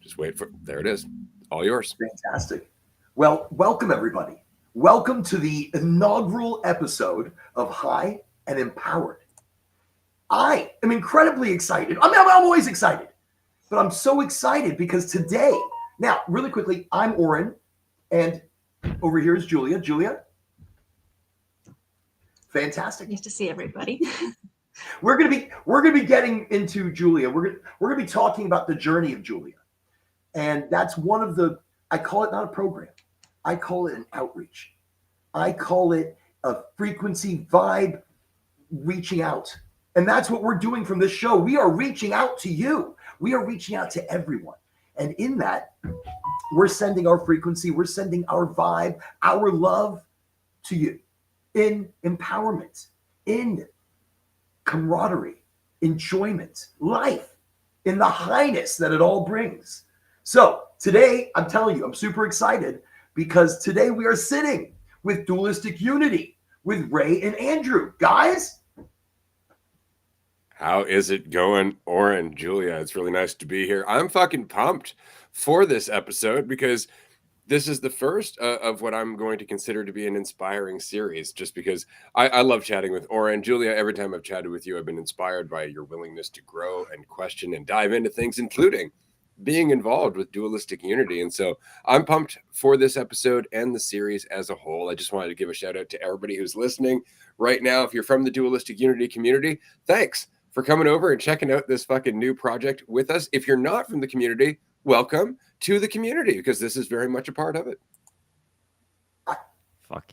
Just wait for, there it is. All yours. Fantastic. Well, welcome everybody. Welcome to the inaugural episode of High and Empowered. I am incredibly excited. I'm always excited, but I'm so excited because today, now, really quickly, I'm Oren, and over here is Julia. Julia, fantastic. Nice to see everybody. We're gonna be getting into Julia. We're gonna be talking about the journey of Julia, and that's one of the. I call it not a program. I call it an outreach. I call it a frequency vibe reaching out. And that's what we're doing from this show. We are reaching out to you. We are reaching out to everyone. And in that, we're sending our frequency, we're sending our vibe, our love to you in empowerment, in camaraderie, enjoyment, life, in the highness that it all brings. So today, I'm telling you, I'm super excited because today we are sitting with Dualistic Unity with Ray and Andrew. Guys, how is it going, Oren, Julia? It's really nice to be here. I'm fucking pumped for this episode because this is the first of what I'm going to consider to be an inspiring series, just because I love chatting with Oren. Julia, every time I've chatted with you, I've been inspired by your willingness to grow and question and dive into things, including being involved with Dualistic Unity. And so I'm pumped for this episode and the series as a whole. I just wanted to give a shout out to everybody who's listening right now. If you're from the Dualistic Unity community, thanks for coming over and checking out this fucking new project with us. If you're not from the community, welcome to the community because this is very much a part of it. Fuck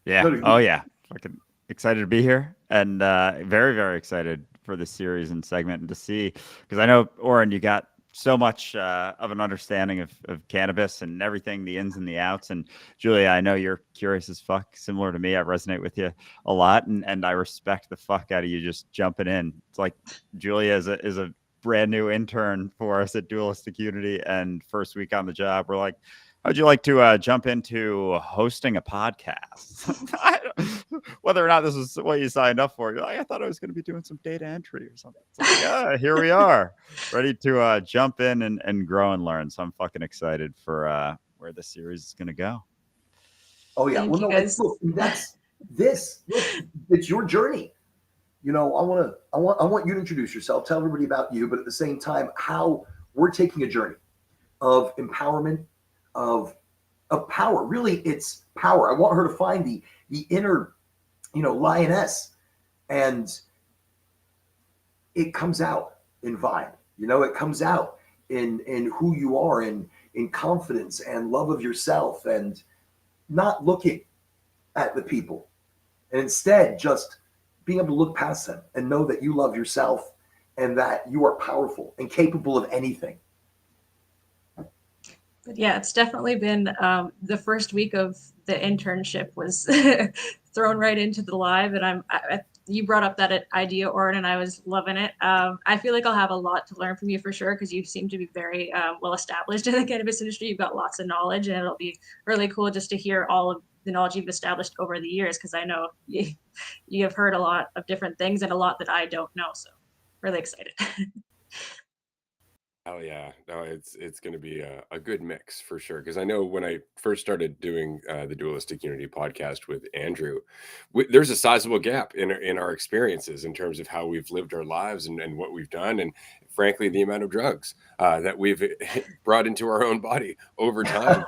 yeah. Yeah. Oh yeah. Fucking excited to be here and very, very excited for the series and segment and to see, because I know, Oren, you got so much of an understanding of cannabis and everything, the ins and the outs. And Julia, I know you're curious as fuck, similar to me. I resonate with you a lot, and I respect the fuck out of you just jumping in. It's like Julia is a brand new intern for us at Dualistic Unity, and first week on the job, we're like, how'd you like to jump into hosting a podcast? Whether or not this is what you signed up for, you're like, I thought I was going to be doing some data entry or something. It's like, yeah, here we are, ready to jump in and grow and learn. So I'm fucking excited for where the series is going to go. Oh yeah, Thank well, you no, guys. look, that's this. Look, it's your journey. You know, I want you to introduce yourself, tell everybody about you, but at the same time, how we're taking a journey of empowerment, of power. Really, it's power. I want her to find the inner, lioness, and it comes out in vibe. It comes out in who you are, in confidence and love of yourself, and not looking at the people, and instead just being able to look past them and know that you love yourself and that you are powerful and capable of anything. But yeah, it's definitely been the first week of the internship was thrown right into the live, and you brought up that idea, Oren, and I was loving it. I feel like I'll have a lot to learn from you for sure, because you seem to be very well established in the cannabis industry. You've got lots of knowledge, and it'll be really cool just to hear all of the knowledge you've established over the years, because I know you have heard a lot of different things and a lot that I don't know. So really excited. Oh yeah, no, it's going to be a good mix for sure. Because I know when I first started doing the Dualistic Unity podcast with Andrew, there's a sizable gap in our experiences in terms of how we've lived our lives and what we've done, and frankly, the amount of drugs that we've brought into our own body over time.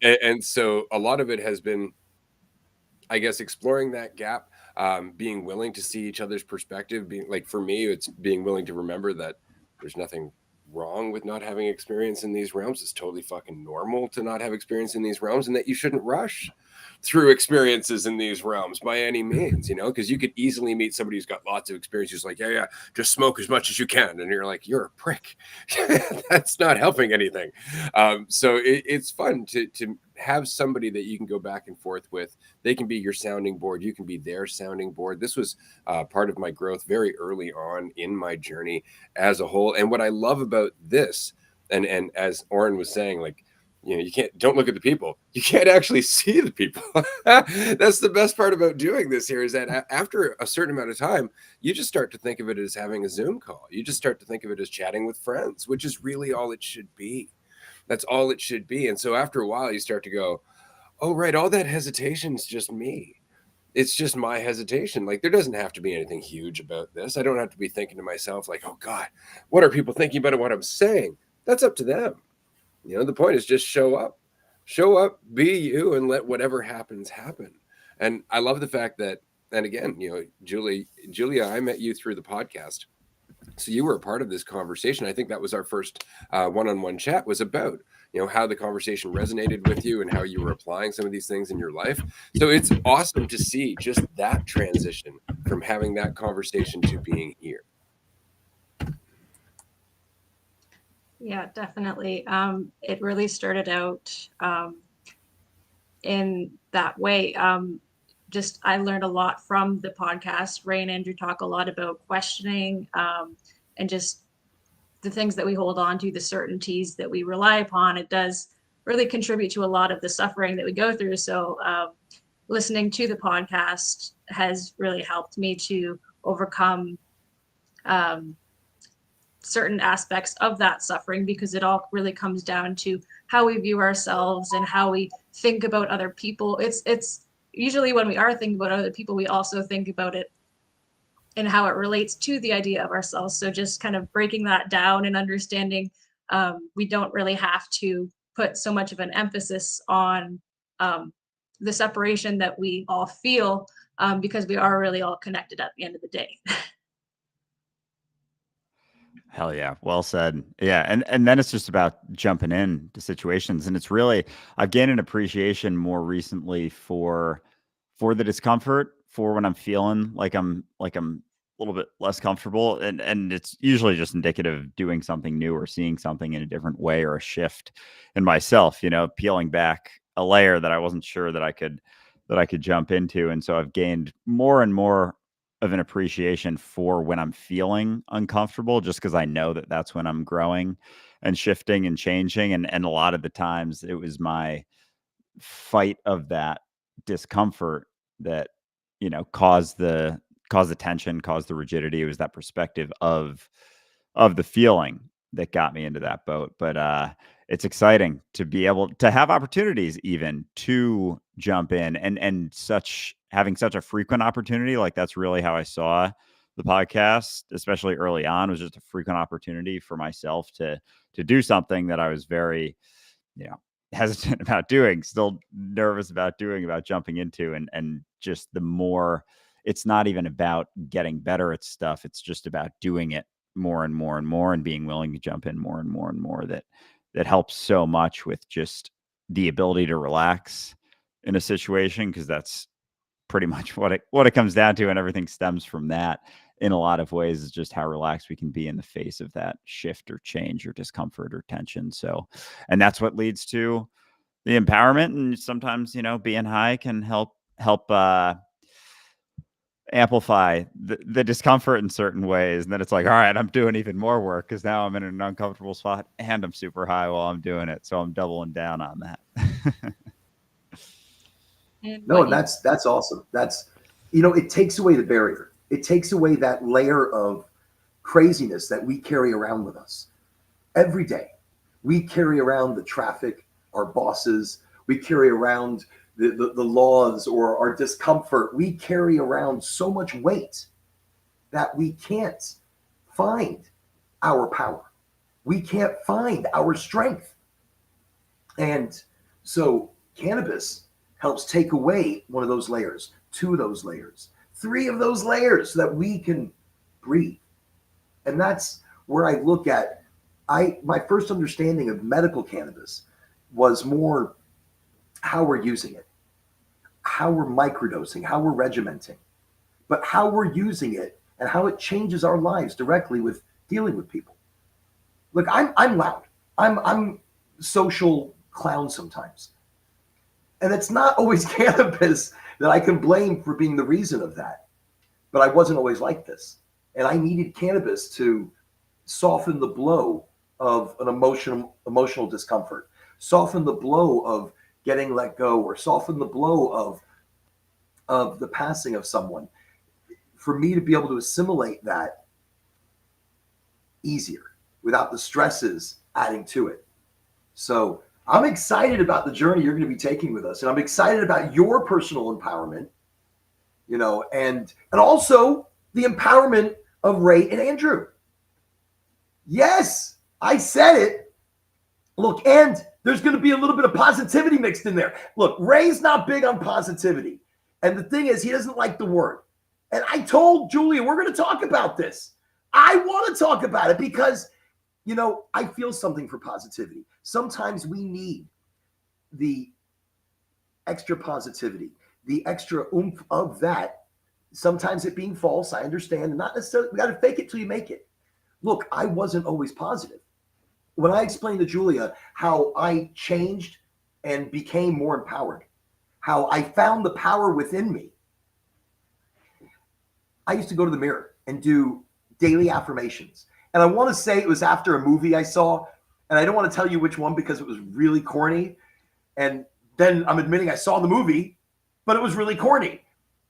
And so a lot of it has been, I guess, exploring that gap, being willing to see each other's perspective. Being like, for me, it's being willing to remember that there's nothing wrong with not having experience in these realms. It's totally fucking normal to not have experience in these realms, and that you shouldn't rush through experiences in these realms by any means, because you could easily meet somebody who's got lots of experience who's like, yeah, just smoke as much as you can, and you're like, you're a prick. That's not helping anything. So it's fun to have somebody that you can go back and forth with. They can be your sounding board, you can be their sounding board. This was part of my growth very early on in my journey as a whole. And what I love about this, and as Oren was saying, like, don't look at the people. You can't actually see the people. That's the best part about doing this here, is that after a certain amount of time, you just start to think of it as having a Zoom call. You just start to think of it as chatting with friends, which is really all it should be. That's all it should be. And so after a while, you start to go, oh, right, all that hesitation is just me. It's just my hesitation. Like, there doesn't have to be anything huge about this. I don't have to be thinking to myself like, oh God, what are people thinking about what I'm saying? That's up to them. The point is just show up, be you, and let whatever happens happen. And I love the fact that, and again, Julia, I met you through the podcast. So you were a part of this conversation. I think that was our first one-on-one chat, was about, how the conversation resonated with you and how you were applying some of these things in your life. So it's awesome to see just that transition from having that conversation to being here. Yeah, definitely. It really started out in that way. I learned a lot from the podcast. Ray and Andrew talk a lot about questioning and just the things that we hold on to, the certainties that we rely upon. It does really contribute to a lot of the suffering that we go through. So listening to the podcast has really helped me to overcome certain aspects of that suffering, because it all really comes down to how we view ourselves and how we think about other people. It's usually when we are thinking about other people, we also think about it and how it relates to the idea of ourselves. So just kind of breaking that down and understanding we don't really have to put so much of an emphasis on the separation that we all feel, because we are really all connected at the end of the day. Hell yeah. Well said. Yeah. And then it's just about jumping in to situations. And it's really, I've gained an appreciation more recently for the discomfort, for when I'm feeling like I'm a little bit less comfortable. And it's usually just indicative of doing something new or seeing something in a different way, or a shift in myself, peeling back a layer that I wasn't sure that I could jump into. And so I've gained more and more of an appreciation for when I'm feeling uncomfortable, just because I know that that's when I'm growing and shifting and changing. And a lot of the times it was my fight of that discomfort that, caused the tension, caused the rigidity. It was that perspective of the feeling that got me into that boat. But it's exciting to be able to have opportunities even to jump in, and having such a frequent opportunity. Like, that's really how I saw the podcast, especially early on, was just a frequent opportunity for myself to do something that I was very, hesitant about doing, still nervous about doing, about jumping into. And just the more, it's not even about getting better at stuff. It's just about doing it more and more and more, and being willing to jump in more and more and more. That helps so much with just the ability to relax in a situation, because that's pretty much what it comes down to, and everything stems from that in a lot of ways, is just how relaxed we can be in the face of that shift or change or discomfort or tension. So, and that's what leads to the empowerment. And sometimes, being high can help amplify the discomfort in certain ways. And then it's like, all right, I'm doing even more work, because now I'm in an uncomfortable spot and I'm super high while I'm doing it. So I'm doubling down on that. No, that's awesome. That's, it takes away the barrier. It takes away that layer of craziness that we carry around with us every day. We carry around the traffic, our bosses. We carry around the laws, or our discomfort. We carry around so much weight that we can't find our power. We can't find our strength. And so cannabis helps take away one of those layers, 2 of those layers, 3 of those layers, so that we can breathe. And that's where I look at, my first understanding of medical cannabis was more how we're using it, how we're microdosing, how we're regimenting, but how we're using it and how it changes our lives directly with dealing with people. Look, I'm loud. I'm social clown sometimes. And it's not always cannabis that I can blame for being the reason of that. But I wasn't always like this. And I needed cannabis to soften the blow of an emotional discomfort. soften the blow of getting let go, or soften the blow of the passing of someone, for me to be able to assimilate that easier without the stresses adding to it. So I'm excited about the journey you're going to be taking with us, and I'm excited about your personal empowerment, and also the empowerment of Ray and Andrew. Yes, I said it. Look, and there's going to be a little bit of positivity mixed in there. Look, Ray's not big on positivity. And the thing is, he doesn't like the word. And I told Julia, we're going to talk about this. I want to talk about it because, I feel something for positivity. Sometimes we need the extra positivity, the extra oomph of that. Sometimes it being false, I understand. Not necessarily, we got to fake it till you make it. Look, I wasn't always positive. When I explained to Julia how I changed and became more empowered, how I found the power within me, I used to go to the mirror and do daily affirmations. And I want to say it was after a movie I saw, and I don't want to tell you which one because it was really corny. And then I'm admitting I saw the movie, but it was really corny.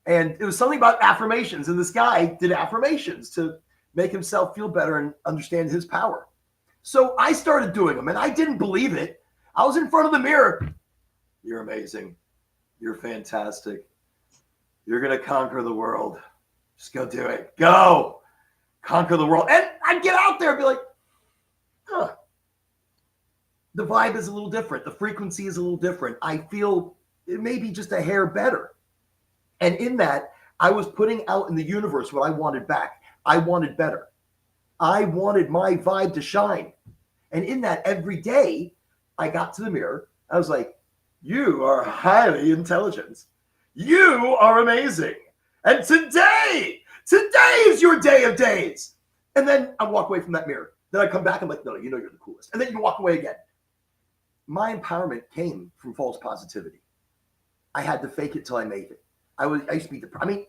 And it was something about affirmations, and this guy did affirmations to make himself feel better and understand his power. So I started doing them, and I didn't believe it. I was in front of the mirror. You're amazing. You're fantastic. You're going to conquer the world. Just go do it. Go. Conquer the world. And I'd get out there and be like, huh. The vibe is a little different. The frequency is a little different. I feel it may be just a hair better. And in that, I was putting out in the universe what I wanted back. I wanted better. I wanted my vibe to shine. And in that, every day, I got to the mirror. I was like, you are highly intelligent. You are amazing. And today is your day of days. And then I walk away from that mirror. Then I come back. I'm like, no, you're the coolest. And then you walk away again. My empowerment came from false positivity. I had to fake it till I made it. I used to be depressed. I mean,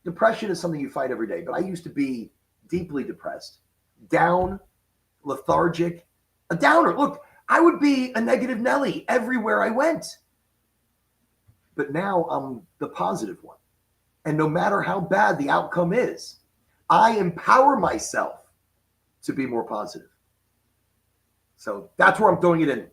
depression is something you fight every day, but I used to be deeply depressed, down, lethargic, a downer. Look, I would be a negative Nelly everywhere I went. But now I'm the positive one. And no matter how bad the outcome is, I empower myself to be more positive. So that's where I'm throwing it in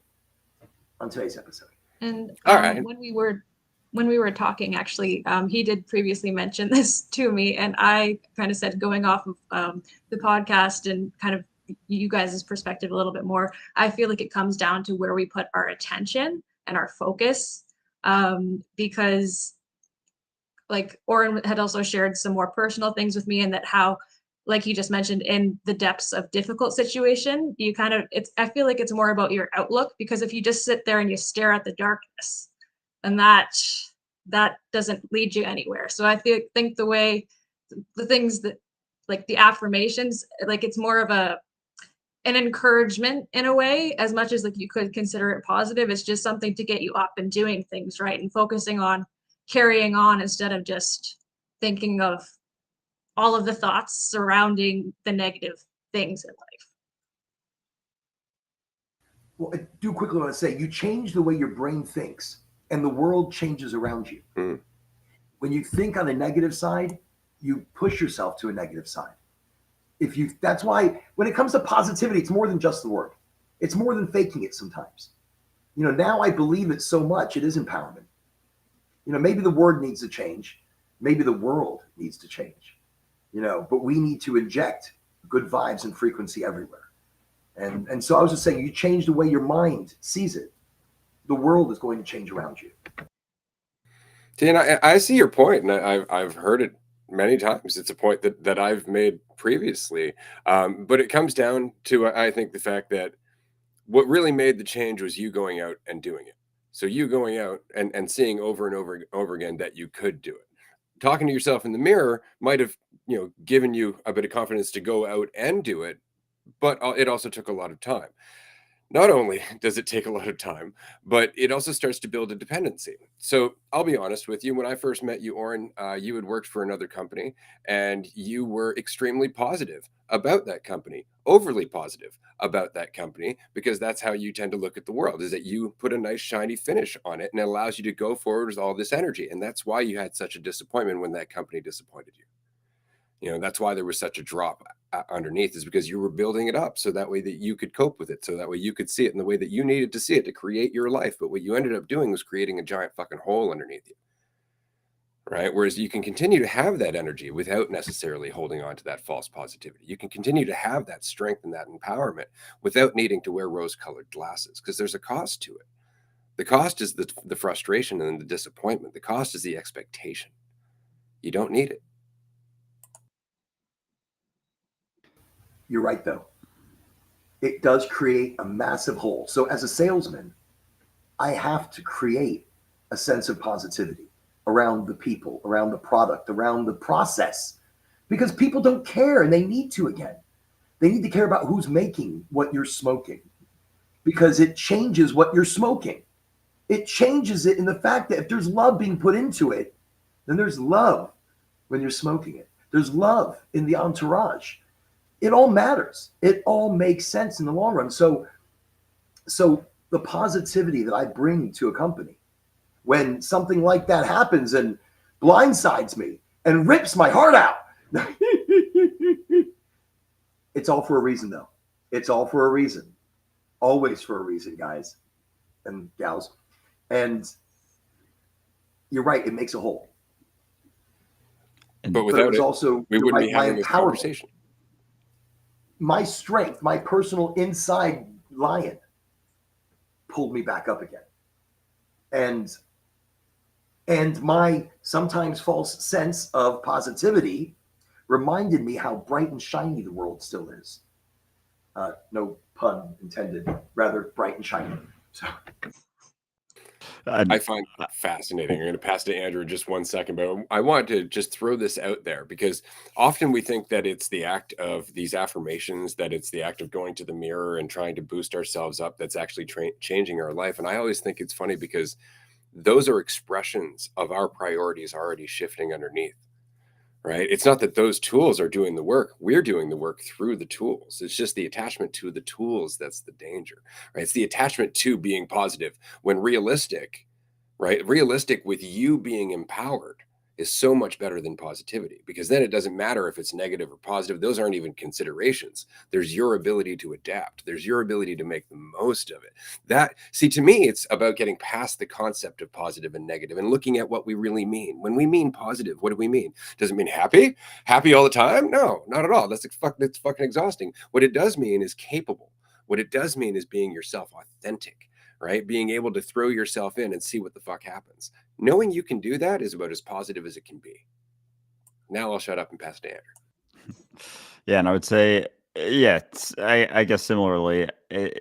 on today's episode. And All right. when we were talking, actually, he did previously mention this to me, and I kind of said, going off of the podcast and kind of you guys' perspective a little bit more, I feel like it comes down to where we put our attention and our focus, because like Oren had also shared some more personal things with me, and that how, like he just mentioned, in the depths of difficult situation, you kind of, I feel like it's more about your outlook, because if you just sit there and you stare at the darkness, and that doesn't lead you anywhere. So I think the things that, like the affirmations, like it's more of an encouragement in a way, as much as like you could consider it positive. It's just something to get you up and doing things right and focusing on carrying on, instead of just thinking of all of the thoughts surrounding the negative things in life. Well, I do quickly want to say, you change the way your brain thinks, and the world changes around you. Mm. When you think on a negative side, you push yourself to a negative side. That's why when it comes to positivity, it's more than just the word. It's more than faking it sometimes. Now I believe it so much, it is empowerment. Maybe the word needs to change. Maybe the world needs to change. But we need to inject good vibes and frequency everywhere. And so I was just saying, you change the way your mind sees it, the world is going to change around you. Dan, I see your point, and I've heard it many times. It's a point that I've made previously, but it comes down to, I think, the fact that what really made the change was you going out and doing it. So you going out and seeing over and over again that you could do it. Talking to yourself in the mirror might have, given you a bit of confidence to go out and do it, but it also took a lot of time. Not only does it take a lot of time, but it also starts to build a dependency. So I'll be honest with you. When I first met you, Oren, you had worked for another company, and you were extremely positive about that company, overly positive about that company, because that's how you tend to look at the world, is that you put a nice shiny finish on it and it allows you to go forward with all this energy. And that's why you had such a disappointment when that company disappointed you. You know, that's why there was such a drop underneath, is because you were building it up so that way that you could cope with it, so that way you could see it in the way that you needed to see it to create your life. But what you ended up doing was creating a giant fucking hole underneath you. Right. Whereas you can continue to have that energy without necessarily holding on to that false positivity. You can continue to have that strength and that empowerment without needing to wear rose colored glasses, because there's a cost to it. The cost is the frustration and the disappointment. The cost is the expectation. You don't need it. You're right, though. It does create a massive hole. So as a salesman, I have to create a sense of positivity around the people, around the product, around the process, because people don't care, and they need to. Again, they need to care about who's making what you're smoking, because it changes what you're smoking. It changes it in the fact that if there's love being put into it, then there's love when you're smoking it. There's love in the entourage. It all matters. It all makes sense in the long run. So the positivity that I bring to a company, when something like that happens and blindsides me and rips my heart out, it's all for a reason, though. It's all for a reason. Always for a reason, guys and gals. And you're right, it makes a hole. But without it, also, we wouldn't right, be having this conversation. My strength, my personal inside lion pulled me back up again. And my sometimes false sense of positivity reminded me how bright and shiny the world still is. No pun intended, rather bright and shiny. So I find it fascinating. I'm going to pass to Andrew in just 1 second, but I want to just throw this out there, because often we think that it's the act of these affirmations, that it's the act of going to the mirror and trying to boost ourselves up that's actually changing our life. And I always think it's funny, because those are expressions of our priorities already shifting underneath. Right? It's not that those tools are doing the work. We're doing the work through the tools. It's just the attachment to the tools that's the danger. Right? It's the attachment to being positive, when realistic, right? Realistic with you being empowered is so much better than positivity, because then it doesn't matter if it's negative or positive. Those aren't even considerations. There's your ability to adapt. There's your ability to make the most of it. That, see, to me, it's about getting past the concept of positive and negative and looking at what we really mean. When we mean positive, what do we mean? Does it mean happy? Happy all the time? No, not at all. That's fucking exhausting. What it does mean is capable. What it does mean is being yourself, authentic, right? Being able to throw yourself in and see what the fuck happens. Knowing you can do that is about as positive as it can be. Now I'll shut up and pass to Andrew. Yeah, and I would say, yeah, I guess similarly,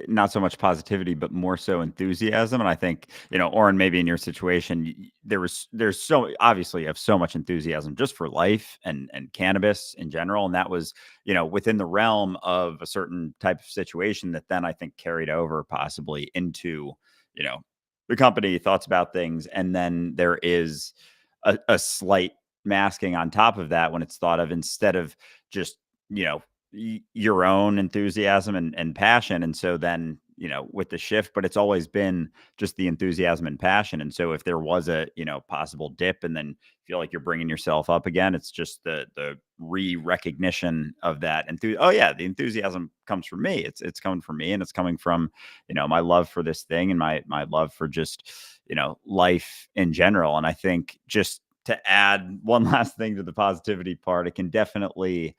not so much positivity, but more so enthusiasm. And I think, Oren, maybe in your situation, there's so obviously you have so much enthusiasm just for life and cannabis in general, and that was within the realm of a certain type of situation that then I think carried over possibly into the company, thoughts about things, and then there is a slight masking on top of that when it's thought of instead of just your own enthusiasm and passion. And so then, with the shift, but it's always been just the enthusiasm and passion. And so if there was a, possible dip and then feel like you're bringing yourself up again, it's just the re-recognition of that. Oh yeah, the enthusiasm comes from me. It's coming from me, and it's coming from, my love for this thing and my love for just, life in general. And I think just to add one last thing to the positivity part, it can definitely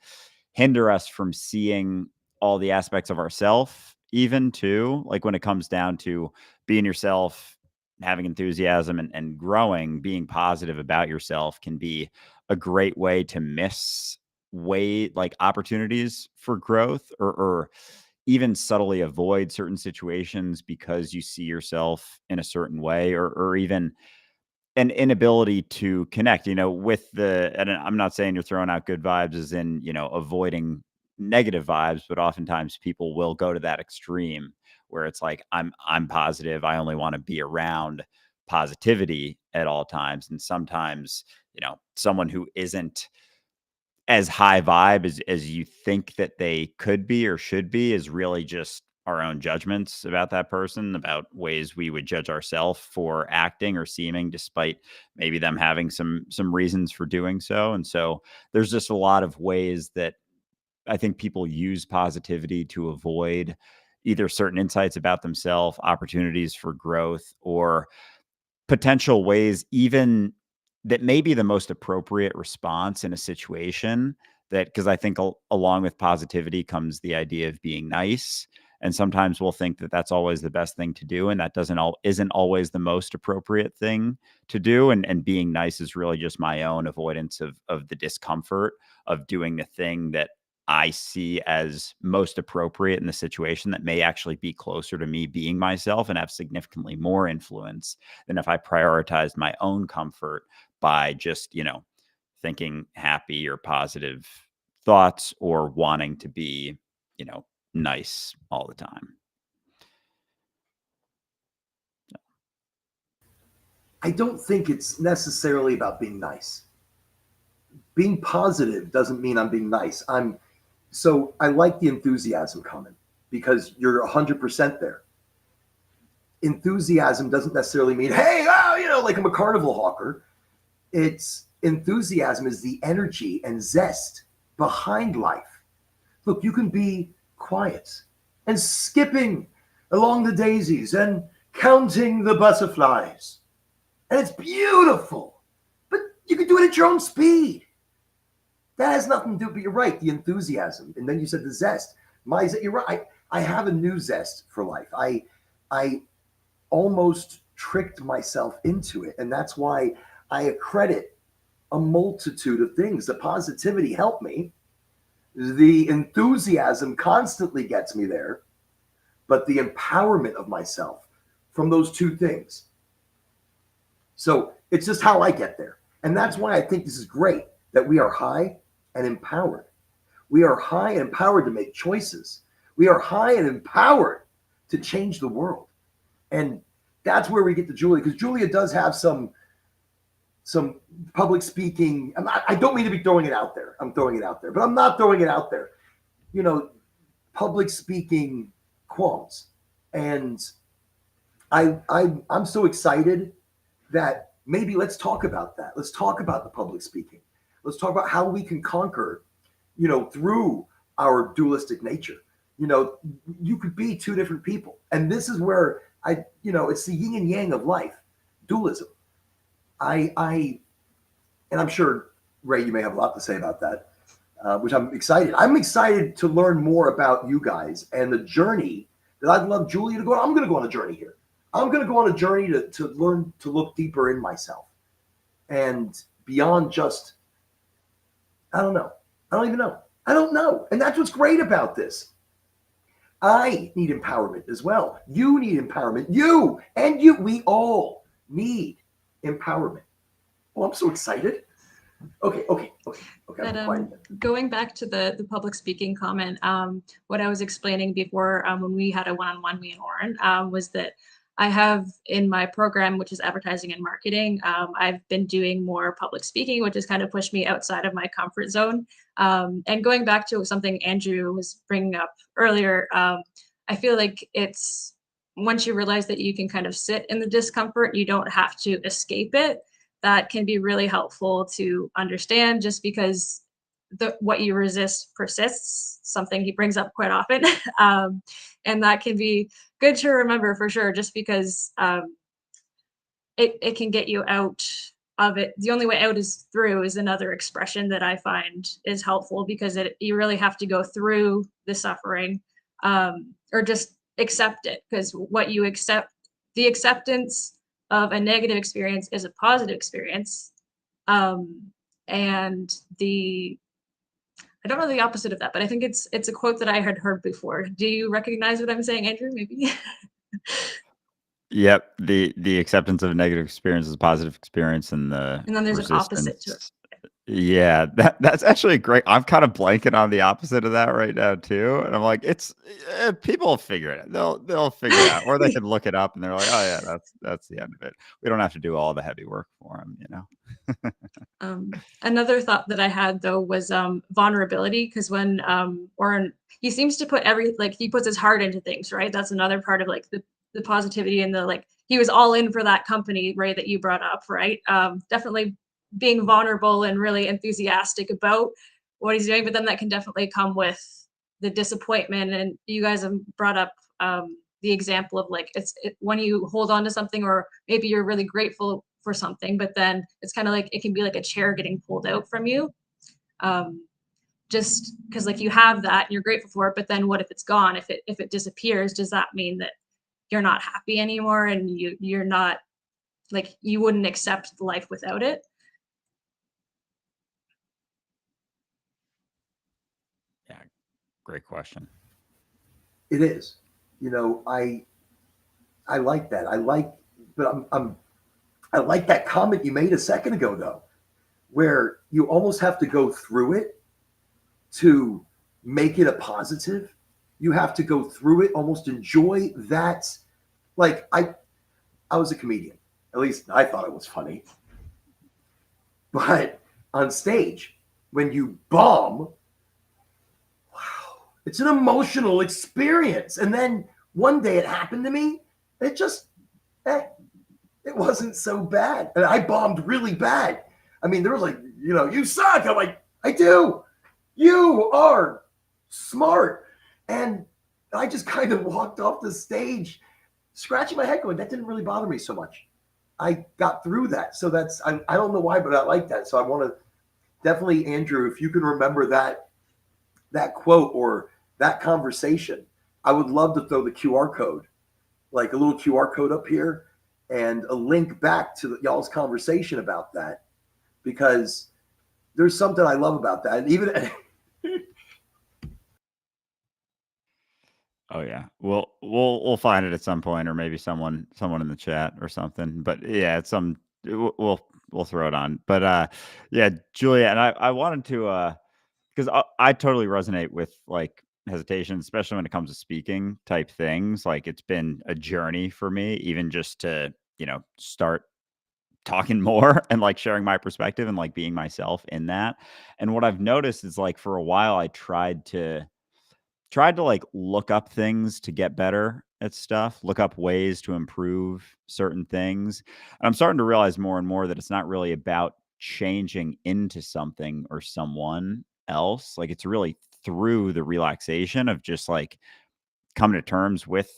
hinder us from seeing all the aspects of ourself, even too, like when it comes down to being yourself, having enthusiasm and growing, being positive about yourself can be a great way to miss like opportunities for growth, or even subtly avoid certain situations because you see yourself in a certain way, or even an inability to connect, with and I'm not saying you're throwing out good vibes as in, avoiding negative vibes, but oftentimes people will go to that extreme where it's like, I'm positive. I only want to be around positivity at all times. And sometimes, someone who isn't as high vibe as you think that they could be or should be is really just our own judgments about that person, about ways we would judge ourselves for acting or seeming, despite maybe them having some reasons for doing so. And so there's just a lot of ways that I think people use positivity to avoid either certain insights about themselves, opportunities for growth, or potential ways even that may be the most appropriate response in a situation. That, because I think along with positivity comes the idea of being nice, and sometimes we'll think that that's always the best thing to do, and that isn't always the most appropriate thing to do. And being nice is really just my own avoidance of the discomfort of doing the thing that I see as most appropriate in the situation, that may actually be closer to me being myself and have significantly more influence than if I prioritized my own comfort by just, thinking happy or positive thoughts or wanting to be, nice all the time. I don't think it's necessarily about being nice. Being positive doesn't mean I'm being nice. So I like the enthusiasm comment, because you're 100% there. Enthusiasm doesn't necessarily mean, hey, like I'm a carnival hawker. It's enthusiasm is the energy and zest behind life. Look, you can be quiet and skipping along the daisies and counting the butterflies, and it's beautiful, but you can do it at your own speed. That has nothing to do, but you're right, the enthusiasm. And then you said the zest. You're right. I have a new zest for life. I almost tricked myself into it. And that's why I accredit a multitude of things. The positivity helped me. The enthusiasm constantly gets me there. But the empowerment of myself from those two things. So it's just how I get there. And that's why I think this is great, that we are high and empowered. We are high and empowered to make choices. We are high and empowered to change the world. And that's where we get to Julia, because Julia does have some public speaking. I don't mean to be throwing it out there. I'm throwing it out there, but I'm not throwing it out there. Public speaking qualms. And I'm so excited that maybe let's talk about that. Let's talk about the public speaking. Let's talk about how we can conquer, through our dualistic nature. You could be two different people. And this is where it's the yin and yang of life, dualism. And I'm sure, Ray, you may have a lot to say about that, which I'm excited. I'm excited to learn more about you guys and the journey that I'd love Julia to go on. I'm going to go on a journey here. I'm going to go on a journey to learn to look deeper in myself and beyond just, I don't know. I don't even know. I don't know. And that's what's great about this. I need empowerment as well. You need empowerment. You and you. We all need empowerment. Oh, I'm so excited. Okay. But, going back to the public speaking comment, what I was explaining before when we had a one-on-one, me and Oren, was that I have in my program, which is advertising and marketing, I've been doing more public speaking, which has kind of pushed me outside of my comfort zone. And going back to something Andrew was bringing up earlier, I feel like it's once you realize that you can kind of sit in the discomfort, you don't have to escape it. That can be really helpful to understand, just because what you resist persists, something he brings up quite often. And that can be good to remember for sure, just because it can get you out of it. The only way out is through is another expression that I find is helpful, because you really have to go through the suffering, or just accept it, because what you accept, the acceptance of a negative experience is a positive experience. And I don't know the opposite of that, but I think it's a quote that I had heard before. Do you recognize what I'm saying, Andrew? Maybe. Yep. The acceptance of a negative experience is a positive experience, and then there's an opposite to it. Yeah, that's actually great. I'm kind of blanking on the opposite of that right now too, and I'm like, it's people will figure it out. They'll figure it out, or they can look it up and they're like, oh yeah, that's the end of it. We don't have to do all the heavy work for them, you know. Another thought that I had though was vulnerability, because when Oren, he seems to put he puts his heart into things, right? That's another part of like the positivity and the like he was all in for that company, right, that you brought up, right? Definitely being vulnerable and really enthusiastic about what he's doing, but then that can definitely come with the disappointment. And you guys have brought up the example of like when you hold on to something, or maybe you're really grateful for something, but then it's kind of like it can be like a chair getting pulled out from you. Just because like you have that and you're grateful for it, but then what if it's gone? If it disappears, does that mean that you're not happy anymore and you're not like you wouldn't accept life without it? Yeah, great question. It is. You know, I like that. But I like that comment you made a second ago, though, where you almost have to go through it to make it a positive. You have to go through it, almost enjoy that. Like I was a comedian. At least I thought it was funny. But on stage, when you bomb, wow, it's an emotional experience. And then one day it happened to me. It just, eh, it wasn't so bad. And I bombed really bad. I mean, there was like, you suck. I'm like, I do. You are smart. And I just kind of walked off the stage, scratching my head going, that didn't really bother me so much. I got through that. So I don't know why, but I like that. So I want to definitely, Andrew, if you can remember that quote or that conversation, I would love to throw the QR code, like a little QR code up here and a link back to y'all's conversation about that, because there's something I love about that. And even Oh yeah, we'll find it at some point, or maybe someone in the chat or something. But yeah, it's some we'll throw it on. But yeah, Julia, and I wanted to because I totally resonate with like hesitation, especially when it comes to speaking type things. Like it's been a journey for me, even just to start talking more and like sharing my perspective and like being myself in that. And what I've noticed is like for a while I tried to like look up things to get better at stuff, look up ways to improve certain things. And I'm starting to realize more and more that it's not really about changing into something or someone else. Like it's really through the relaxation of just like coming to terms with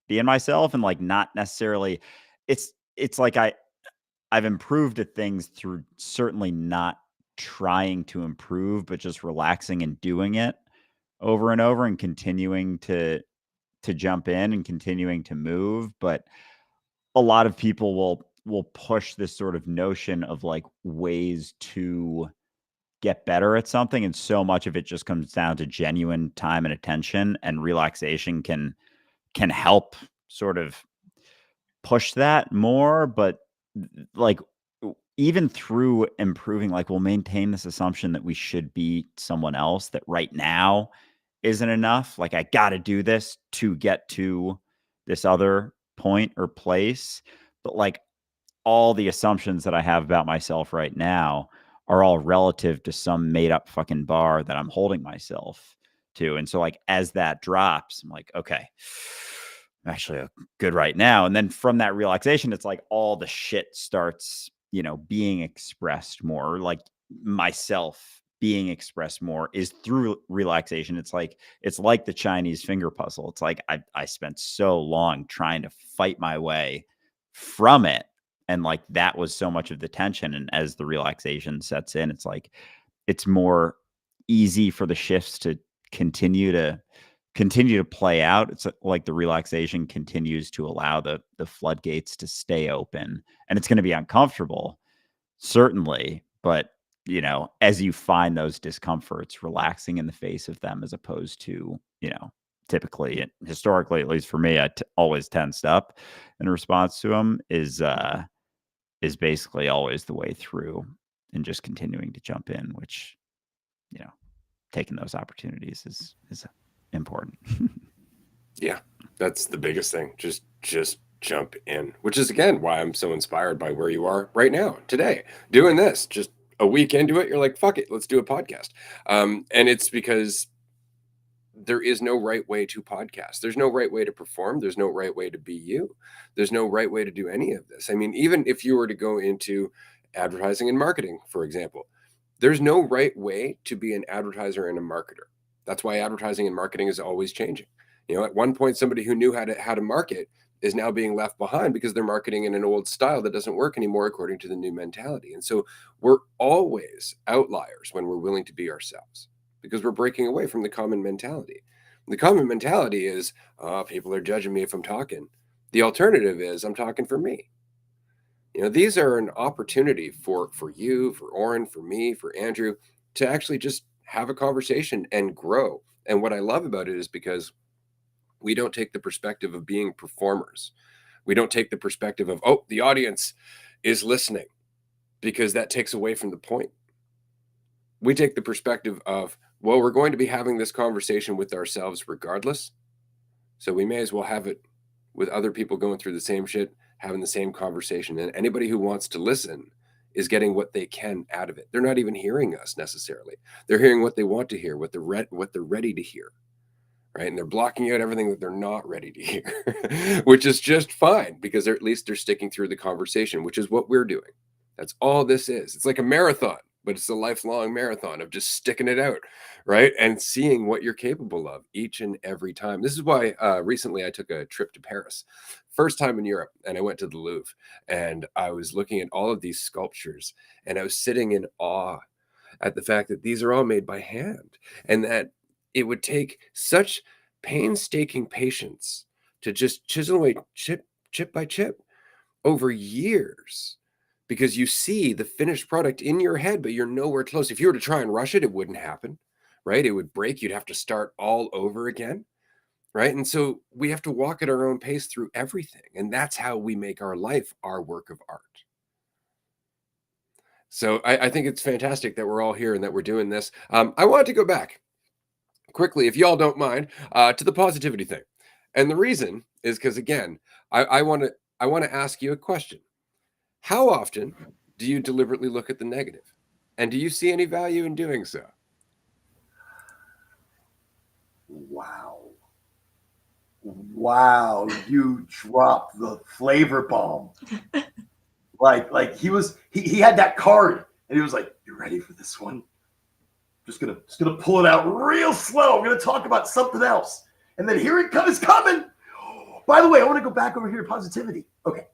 being myself, and like not necessarily it's like I've improved at things through certainly not trying to improve, but just relaxing and doing it over and over and continuing to jump in and continuing to move. But a lot of people will push this sort of notion of like ways to get better at something, and so much of it just comes down to genuine time and attention, and relaxation can help sort of push that more. But like even through improving, like we'll maintain this assumption that we should be someone else, that right now isn't enough. Like I got to do this to get to this other point or place. But like all the assumptions that I have about myself right now are all relative to some made up fucking bar that I'm holding myself to. And so like as that drops, I'm like, okay, I'm actually good right now. And then from that relaxation, it's like all the shit starts, being expressed more. Like myself being expressed more is through relaxation. It's like the Chinese finger puzzle. It's like I spent so long trying to fight my way from it, and like that was so much of the tension. And as the relaxation sets in, it's like it's more easy for the shifts to continue to play out. It's like the relaxation continues to allow the floodgates to stay open, and it's going to be uncomfortable, certainly, but as you find those discomforts, relaxing in the face of them, as opposed to typically and historically, at least for me, I always tensed up in response to them, is basically always the way through. and just continuing to jump in, which, taking those opportunities is important. Yeah, that's the biggest thing. Just jump in, which is again why I'm so inspired by where you are right now, today, doing this. Just a week into it, you're like, fuck it, let's do a podcast. And it's because there is no right way to podcast. There's no right way to perform. There's no right way to be you. There's no right way to do any of this. I mean, even if you were to go into advertising and marketing, for example, there's no right way to be an advertiser and a marketer. That's why advertising and marketing is always changing. At one point, somebody who knew how to market is now being left behind because they're marketing in an old style that doesn't work anymore according to the new mentality. And so we're always outliers when we're willing to be ourselves, because we're breaking away from the common mentality. The common mentality is, people are judging me if I'm talking. The alternative is I'm talking for me. These are an opportunity for you, for Oren, for me, for Andrew, to actually just have a conversation and grow. And what I love about it is because we don't take the perspective of being performers. We don't take the perspective of, the audience is listening, because that takes away from the point. We take the perspective of, well, we're going to be having this conversation with ourselves regardless. So we may as well have it with other people going through the same shit, having the same conversation. And anybody who wants to listen is getting what they can out of it. They're not even hearing us necessarily. They're hearing what they want to hear, what they're ready to hear. Right. And they're blocking out everything that they're not ready to hear, which is just fine, because at least they're sticking through the conversation, which is what we're doing. That's all this is. It's like a marathon, but it's a lifelong marathon of just sticking it out, right? And seeing what you're capable of each and every time. This is why recently I took a trip to Paris, first time in Europe, and I went to the Louvre, and I was looking at all of these sculptures, and I was sitting in awe at the fact that these are all made by hand, and that it would take such painstaking patience to just chisel away chip by chip over years, because you see the finished product in your head, but you're nowhere close. If you were to try and rush it, it wouldn't happen, right? It would break. You'd have to start all over again, right? And so we have to walk at our own pace through everything. And that's how we make our life our work of art. So I think it's fantastic that we're all here and that we're doing this. I wanted to go back quickly, if y'all don't mind, to the positivity thing. And the reason is because, again, I want to ask you a question. How often do you deliberately look at the negative? And do you see any value in doing so? Wow, you dropped the flavor bomb. Like he had that card, and he was like, "You ready for this one? Just gonna pull it out real slow. I'm gonna talk about something else." And then here it comes, coming. By the way, I want to go back over here to positivity. Okay.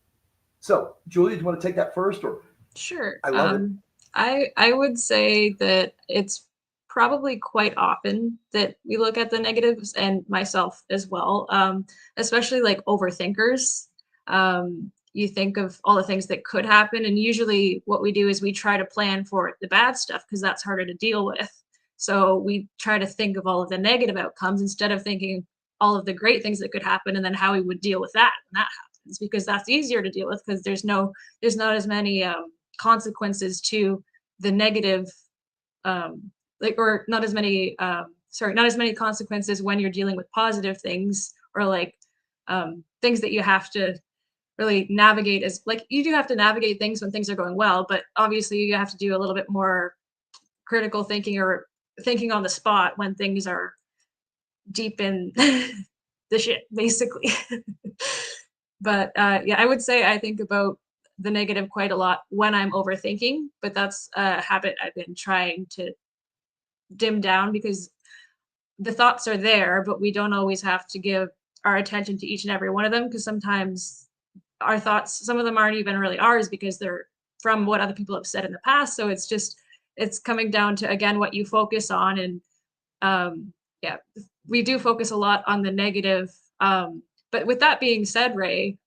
So, Julia, do you want to take that first, or? Sure. I love it. I would say that it's probably quite often that we look at the negatives, and myself as well, especially like overthinkers. You think of all the things that could happen, and usually what we do is we try to plan for the bad stuff because that's harder to deal with. So we try to think of all of the negative outcomes instead of thinking all of the great things that could happen and then how we would deal with that when that happens, because that's easier to deal with because there's not as many consequences to the negative, or not as many not as many consequences when you're dealing with positive things, or like things that you have to really navigate. As like, you do have to navigate things when things are going well, but obviously you have to do a little bit more critical thinking or thinking on the spot when things are deep in the shit, basically. But yeah, I would say I think about the negative quite a lot when I'm overthinking, but that's a habit I've been trying to dim down, because the thoughts are there, but we don't always have to give our attention to each and every one of them, because sometimes our thoughts, some of them aren't even really ours because they're from what other people have said in the past. So it's coming down to, again, what you focus on. And yeah, we do focus a lot on the negative. But with that being said, Ray,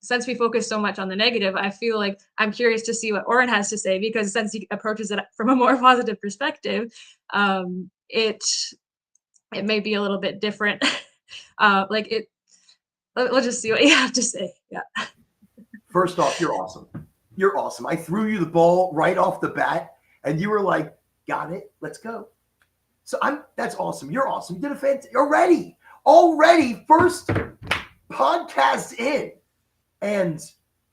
since we focus so much on the negative, I feel like I'm curious to see what Oren has to say, because since he approaches it from a more positive perspective, it may be a little bit different. We'll just see what you have to say. Yeah. First off, you're awesome. You're awesome. I threw you the ball right off the bat, and you were like, "Got it. Let's go." So that's awesome. You're awesome. You did a fantastic already first podcast in, and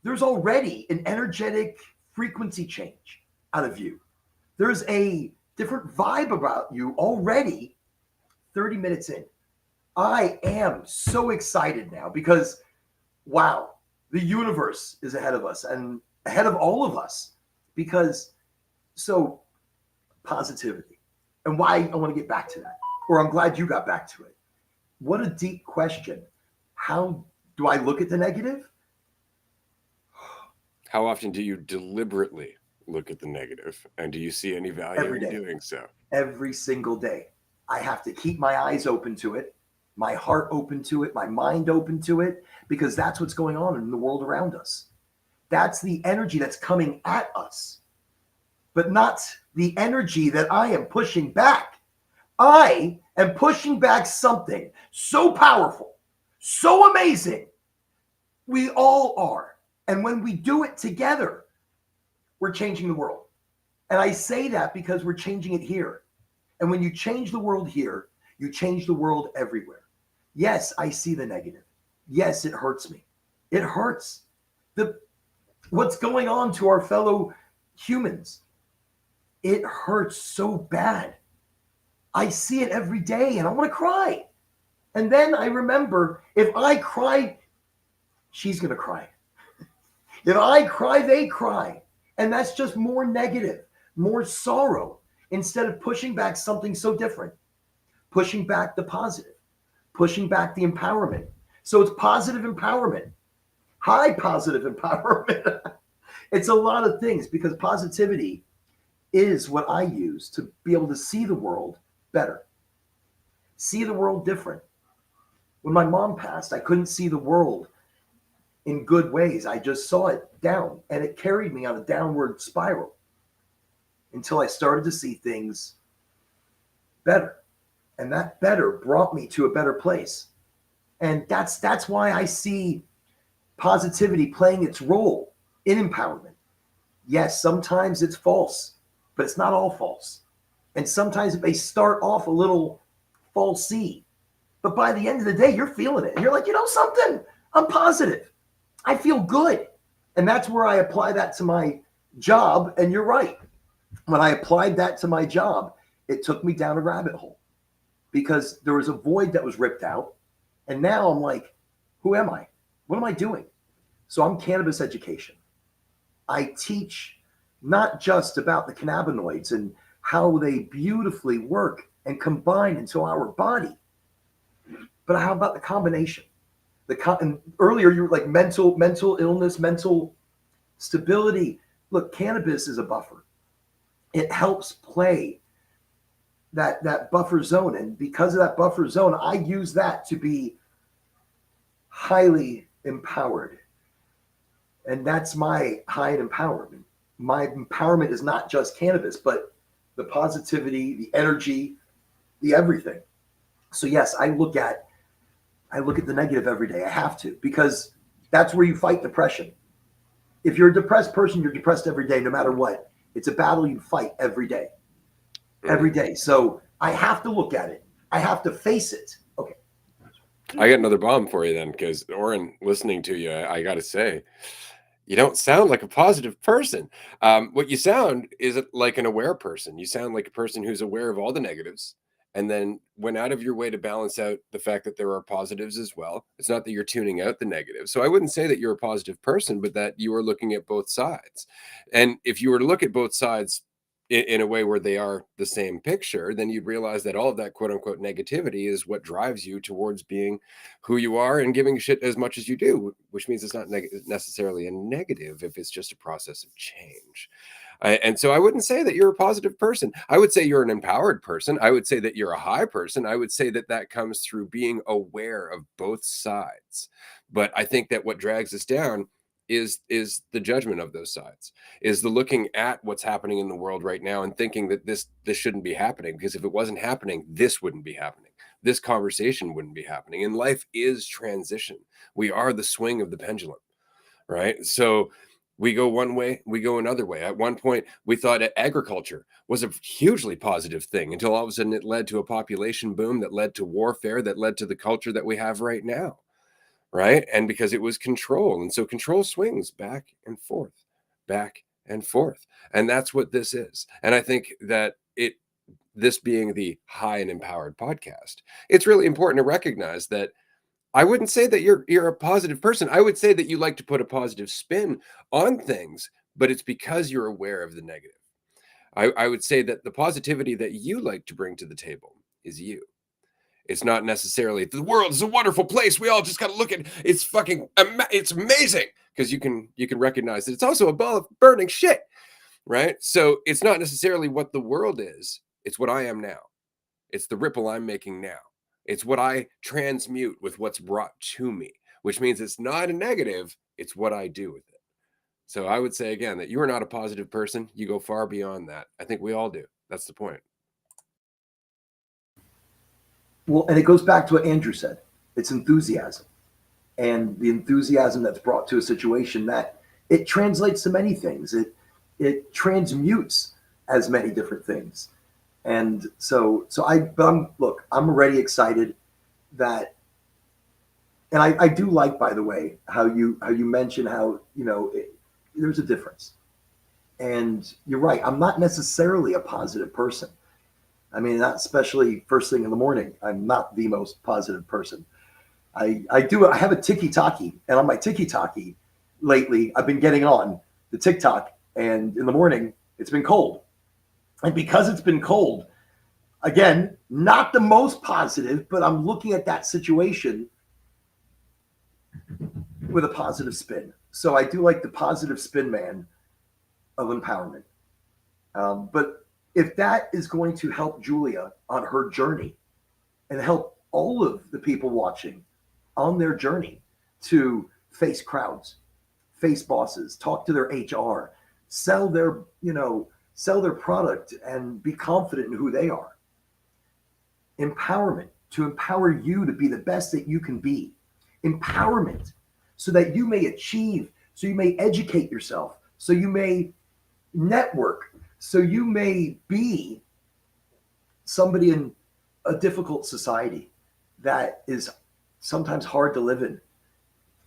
there's already an energetic frequency change out of you. There's a different vibe about you already 30 minutes in. I am so excited now because, wow, the universe is ahead of us and ahead of all of us. Because, so positivity, and why I want to get back to that, or I'm glad you got back to it. What a deep question. How do I look at the negative? How often do you deliberately look at the negative? And do you see any value in doing so? Every single day. I have to keep my eyes open to it, my heart open to it, my mind open to it, because that's what's going on in the world around us. That's the energy that's coming at us, but not the energy that I am pushing back. I am pushing back something so powerful, so amazing. We all are. And when we do it together, we're changing the world. And I say that because we're changing it here. And when you change the world here, you change the world everywhere. Yes, I see the negative. Yes, it hurts me. It hurts. What's going on to our fellow humans? It hurts so bad. I see it every day and I want to cry. And then I remember, if I cry, she's going to cry. If I cry, they cry. And that's just more negative, more sorrow, instead of pushing back something so different, pushing back the positive, pushing back the empowerment. So it's positive empowerment, high positive empowerment. It's a lot of things, because positivity is what I use to be able to see the world better, see the world different. When my mom passed, I couldn't see the world in good ways. I just saw it down, and it carried me on a downward spiral until I started to see things better. And that better brought me to a better place. And that's why I see positivity playing its role in empowerment. Yes, sometimes it's false, but it's not all false. And sometimes it may start off a little falsy, but by the end of the day, you're feeling it. And you're like, you know something? I'm positive. I feel good. And that's where I apply that to my job. And you're right. When I applied that to my job, it took me down a rabbit hole, because there was a void that was ripped out. And now I'm like, who am I? What am I doing? So I'm cannabis education. I teach not just about the cannabinoids and how they beautifully work and combine into our body, but how about the combination? And earlier you were like mental illness, mental stability. Look, cannabis is a buffer. It helps play that buffer zone. And because of that buffer zone, I use that to be highly empowered. And that's my high empowerment. My empowerment is not just cannabis, but the positivity, the energy, the everything. So yes, I look at the negative every day. I have to, because that's where you fight depression. If you're a depressed person, you're depressed every day, no matter what. It's a battle you fight every day. Every day. So I have to look at it. I have to face it. Okay. I got another bomb for you then, because Oren, listening to you, I got to say, you don't sound like a positive person. What you sound is like an aware person. You sound like a person who's aware of all the negatives, and then went out of your way to balance out the fact that there are positives as well. It's not that you're tuning out the negatives. So I wouldn't say that you're a positive person, but that you are looking at both sides. And if you were to look at both sides in a way where they are the same picture, then you'd realize that all of that quote unquote negativity is what drives you towards being who you are and giving shit as much as you do, which means it's not necessarily a negative if it's just a process of change. And so I wouldn't say that you're a positive person. I would say you're an empowered person. I would say that you're a high person. I would say that that comes through being aware of both sides. But I think that what drags us down is the judgment of those sides, is the looking at what's happening in the world right now and thinking that this shouldn't be happening, because if it wasn't happening, this wouldn't be happening. This conversation wouldn't be happening. And life is transition. We are the swing of the pendulum, right? So We go one way, we go another way. At one point, we thought agriculture was a hugely positive thing until all of a sudden it led to a population boom that led to warfare, that led to the culture that we have right now, right? And because it was control. And so control swings back and forth, back and forth. And that's what this is. And I think that this being the High and Empowered podcast, it's really important to recognize that I wouldn't say that you're a positive person. I would say that you like to put a positive spin on things, but it's because you're aware of the negative. I would say that the positivity that you like to bring to the table is you. It's not necessarily the world is a wonderful place. We all just got to look at it's fucking it's amazing, because you can recognize that it's also a ball of burning shit, right? So it's not necessarily what the world is. It's what I am now. It's the ripple I'm making now. It's what I transmute with what's brought to me, which means it's not a negative. It's what I do with it. So I would say again that you are not a positive person. You go far beyond that. I think we all do. That's the point. Well, and it goes back to what Andrew said. It's enthusiasm. And the enthusiasm that's brought to a situation, that it translates to many things. It transmutes as many different things. And I'm already excited that, and I do like, by the way, how you mentioned how, there's a difference. And you're right. I'm not necessarily a positive person. I mean, not especially first thing in the morning. I'm not the most positive person. I have a tiki-taki, and on my tiki-taki lately, I've been getting on the TikTok, and in the morning, it's been cold. And because it's been cold, again, not the most positive, but I'm looking at that situation with a positive spin. So I do like the positive spin man of empowerment. But if that is going to help Julia on her journey and help all of the people watching on their journey to face crowds, face bosses, talk to their HR, sell their product and be confident in who they are. Empowerment, to empower you to be the best that you can be. Empowerment, so that you may achieve, so you may educate yourself, so you may network, so you may be somebody in a difficult society that is sometimes hard to live in.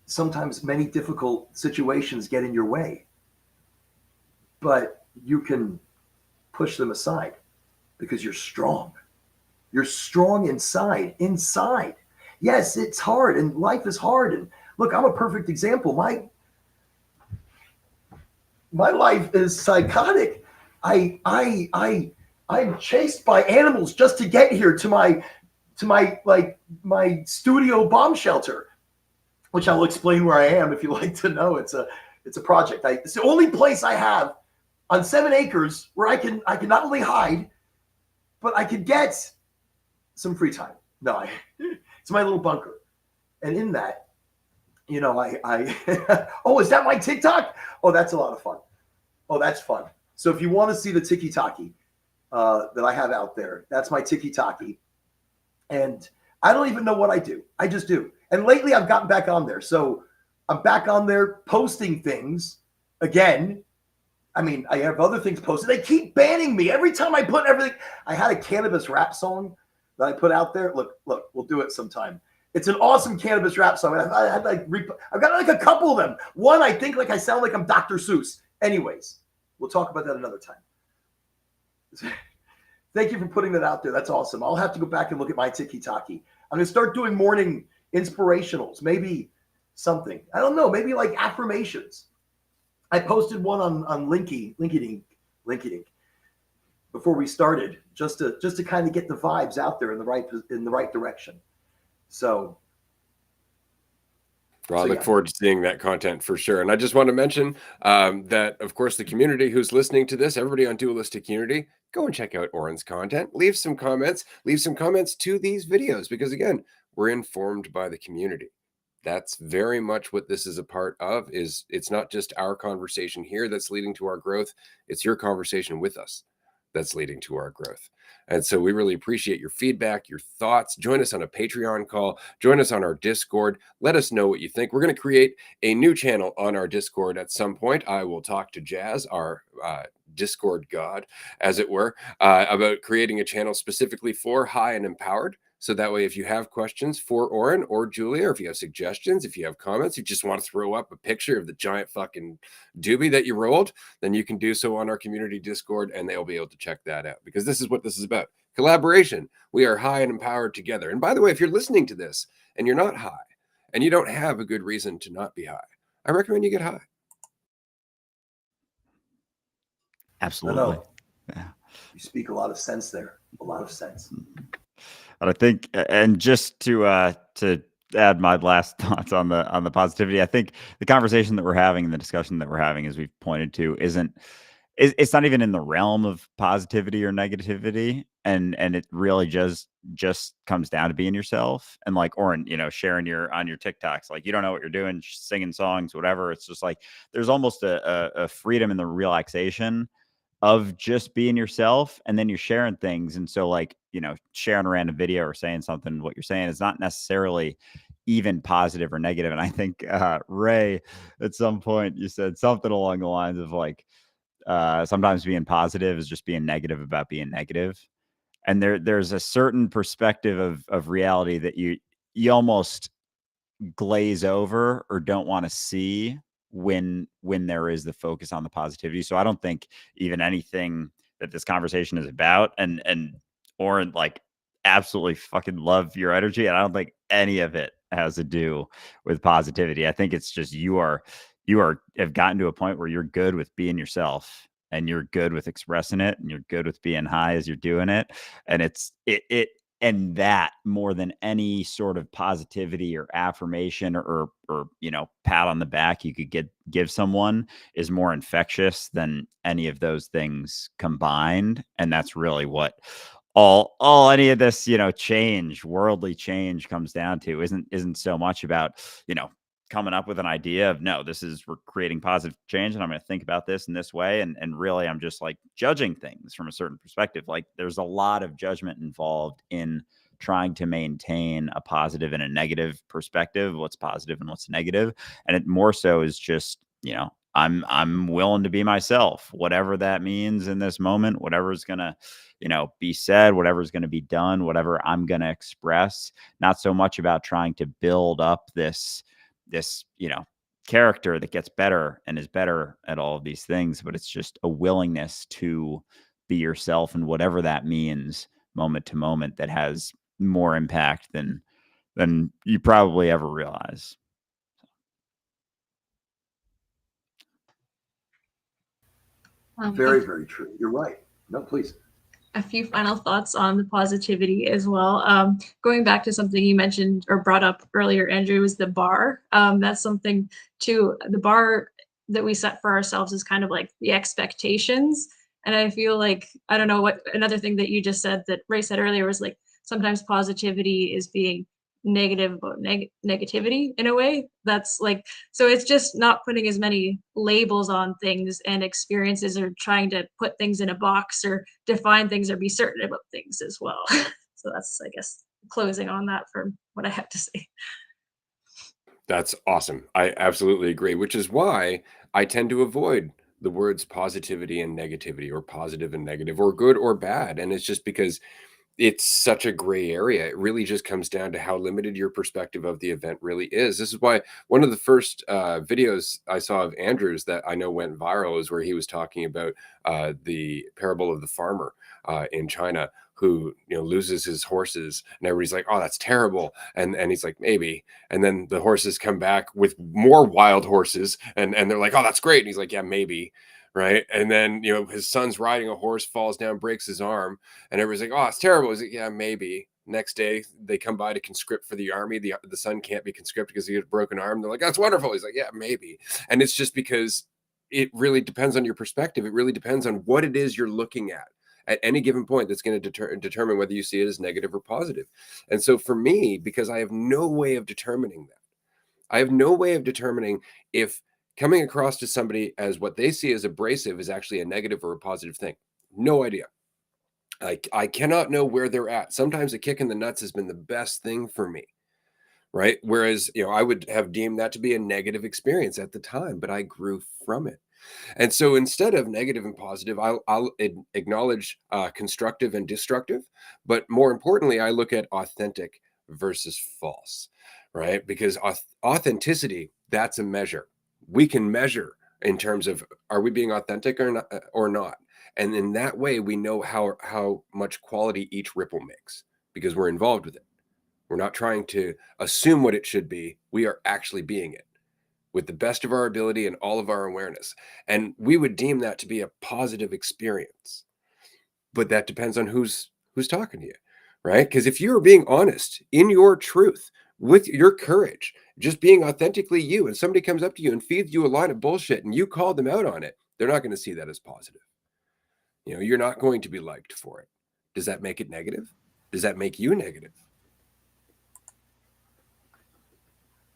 Sometimes many difficult situations get in your way, but you can push them aside because you're strong. You're strong inside. Yes, it's hard and life is hard. And look, I'm a perfect example. My life is psychotic. I'm chased by animals just to get here to my studio bomb shelter, which I'll explain where I am if you like to know. It's a project. It's the only place I have on 7 acres where I can not only hide, but I could get some free time. No, it's my little bunker. And in that, oh, is that my TikTok? Oh, that's a lot of fun. Oh, that's fun. So if you want to see the tiki-taki that I have out there, that's my tiki-taki. And I don't even know what I do. I just do. And lately I've gotten back on there. So I'm back on there posting things again. I mean, I have other things posted. They keep banning me every time I put everything. I had a cannabis rap song that I put out there. Look, we'll do it sometime. It's an awesome cannabis rap song. I've got like a couple of them. One, I think like I sound like I'm Dr. Seuss. Anyways, we'll talk about that another time. Thank you for putting that out there. That's awesome. I'll have to go back and look at my tiki-taki. I'm going to start doing morning inspirationals, maybe something. I don't know, maybe like affirmations. I posted one on LinkedIn before we started, just to kind of get the vibes out there in the right direction. So Well, I look forward to seeing that content for sure. And I just want to mention that, of course, the community who's listening to this, everybody on Dualistic Unity, go and check out Oren's content. Leave some comments to these videos, because, again, we're informed by the community. That's very much what this is a part of. It's not just our conversation here that's leading to our growth. It's your conversation with us. that's leading to our growth. And so we really appreciate your feedback, your thoughts. Join us on a Patreon call. Join us on our Discord. Let us know what you think. We're going to create a new channel on our Discord at some point. I will talk to Jazz, our Discord god, as it were, about creating a channel specifically for High and Empowered. So that way, if you have questions for Oren or Julia, or if you have suggestions, if you have comments, you just want to throw up a picture of the giant fucking doobie that you rolled, then you can do so on our community Discord, and they'll be able to check that out, because this is what this is about. Collaboration. We are high and empowered together. And by the way, if you're listening to this and you're not high and you don't have a good reason to not be high, I recommend you get high. Absolutely. Yeah. You speak a lot of sense there. A lot of sense. And I think, and just to add my last thoughts on the positivity, I think the conversation that we're having and the discussion that we're having, as we've pointed to, it's not even in the realm of positivity or negativity, and it really just comes down to being yourself. And like Oren, sharing on your TikToks, like, you don't know what you're doing, singing songs, whatever. It's just like there's almost a freedom in the relaxation of just being yourself, and then you're sharing things. And so, like, sharing a random video or saying something, what you're saying is not necessarily even positive or negative. And I think Ray, at some point, you said something along the lines of like, sometimes being positive is just being negative about being negative. And there's a certain perspective of reality that you almost glaze over or don't want to see when there is the focus on the positivity. So I don't think even anything that this conversation is about, and Oren, like, absolutely fucking love your energy, and I don't think any of it has to do with positivity. I think it's just you have gotten to a point where you're good with being yourself, and you're good with expressing it, and you're good with being high as you're doing it. And and that, more than any sort of positivity or affirmation or pat on the back you could give someone, is more infectious than any of those things combined. And that's really what all any of this worldly change comes down to. Isn't so much about coming up with an idea of, no, we're creating positive change, and I'm going to think about this in this way. And really, I'm just like judging things from a certain perspective. Like, there's a lot of judgment involved in trying to maintain a positive and a negative perspective, what's positive and what's negative. And it more so is just, I'm willing to be myself, whatever that means in this moment, whatever's going to, be said, whatever's going to be done, whatever I'm going to express. Not so much about trying to build up this character that gets better and is better at all of these things, but it's just a willingness to be yourself, and whatever that means moment to moment, that has more impact than you probably ever realize. Very, very true. You're right. No, please. A few final thoughts on the positivity as well. Going back to something you mentioned or brought up earlier, Andrew, was the bar. That's something too. The bar that we set for ourselves is kind of like the expectations. And I feel like, I don't know what, another thing that you just said that Ray said earlier was like, sometimes positivity is being negative about negativity in a way. That's like, so it's just not putting as many labels on things and experiences, or trying to put things in a box or define things or be certain about things as well. So that's, I guess, closing on that for what I have to say. That's awesome. I absolutely agree, which is why I tend to avoid the words positivity and negativity, or positive and negative, or good or bad. And it's just because it's such a gray area. It really just comes down to how limited your perspective of the event really is. This is why one of the first videos I saw of Andrew's that I know went viral is where he was talking about the parable of the farmer in China, who loses his horses, and everybody's like, "Oh, that's terrible," and he's like, "Maybe," and then the horses come back with more wild horses, and they're like, "Oh, that's great," and he's like, "Yeah, maybe." Right. And then, his son's riding a horse, falls down, breaks his arm, and everybody's like, "Oh, it's terrible." He's like, "Yeah, maybe." Next day, they come by to conscript for the army. The son can't be conscripted because he had a broken arm. They're like, "That's wonderful." He's like, "Yeah, maybe." And it's just because it really depends on your perspective. It really depends on what it is you're looking at any given point, that's going to determine whether you see it as negative or positive. And so for me, because I have no way of determining that, I have no way of determining if coming across to somebody as what they see as abrasive is actually a negative or a positive thing. No idea. I cannot know where they're at. Sometimes a kick in the nuts has been the best thing for me, right? Whereas, I would have deemed that to be a negative experience at the time, but I grew from it. And so instead of negative and positive, I'll acknowledge constructive and destructive. But more importantly, I look at authentic versus false, right? Because authenticity, that's a measure. We can measure in terms of, are we being authentic or not? And in that way, we know how much quality each ripple makes because we're involved with it. We're not trying to assume what it should be. We are actually being it with the best of our ability and all of our awareness. And we would deem that to be a positive experience. But that depends on who's talking to you, right? Because if you're being honest in your truth, with your courage, just being authentically you, and somebody comes up to you and feeds you a line of bullshit and you call them out on it, they're not going to see that as positive. You're not going to be liked for it. Does that make it negative? Does that make you negative?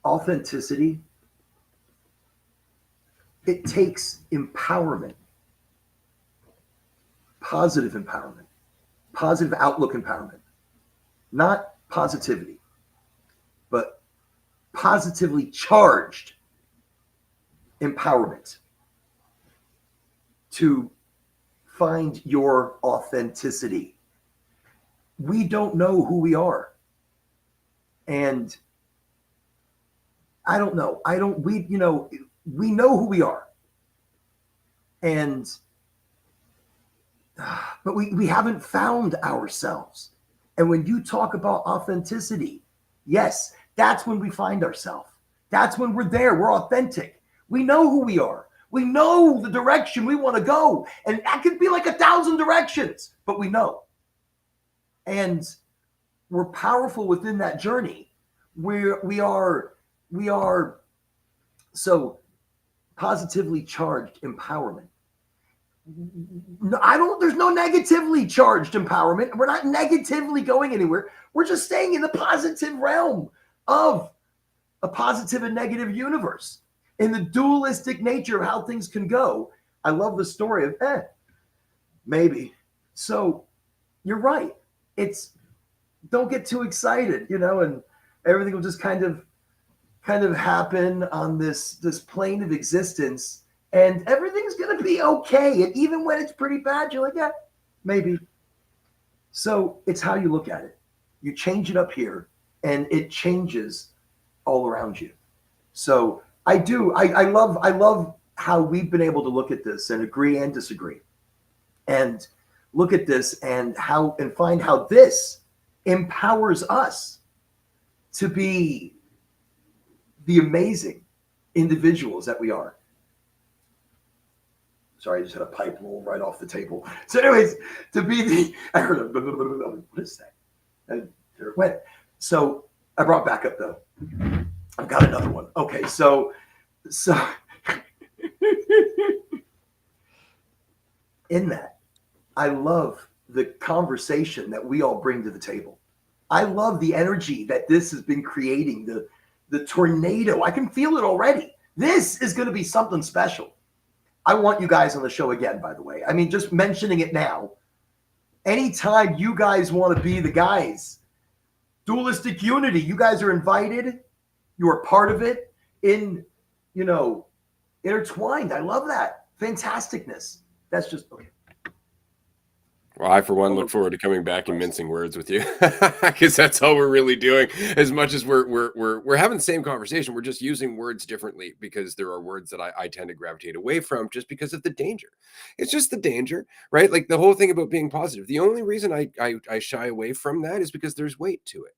Authenticity, it takes empowerment, positive outlook empowerment, not positivity, but positively charged empowerment to find your authenticity. We don't know who we are. And I don't know. We know who we are. But we haven't found ourselves. And when you talk about authenticity, yes, that's when we find ourselves. That's when we're there. We're authentic. We know who we are. We know the direction we want to go. And that could be like 1,000 directions, but we know. And we're powerful within that journey. We are so positively charged empowerment. There's no negatively charged empowerment. We're not negatively going anywhere. We're just staying in the positive realm of a positive and negative universe. In the dualistic nature of how things can go. I love the story of, maybe. So you're right. Don't get too excited, and everything will just kind of happen on this plane of existence, and everything's going to be okay. And even when it's pretty bad, you're like, yeah, maybe. So it's how you look at it. You change it up here, and it changes all around you. So I love how we've been able to look at this and agree and disagree, and look at this and find how this empowers us to be the amazing individuals that we are. Sorry, I just had a pipe roll right off the table. So anyways, I heard a, what is that? And there it went. So I brought back up though. I've got another one. Okay, so in that, I love the conversation that we all bring to the table. I love the energy that this has been creating, the tornado. I can feel it already. This is going to be something special. I want you guys on the show again, by the way. I mean, just mentioning it now. Anytime you guys want to be the guys, Dualistic Unity, you guys are invited. You are part of it intertwined. I love that. Fantasticness. That's just okay. Well, I, for one, look forward to coming back and mincing words with you, because that's all we're really doing. As much as we're having the same conversation, we're just using words differently, because there are words that I tend to gravitate away from just because of the danger. It's just the danger, right? Like the whole thing about being positive. The only reason I shy away from that is because there's weight to it.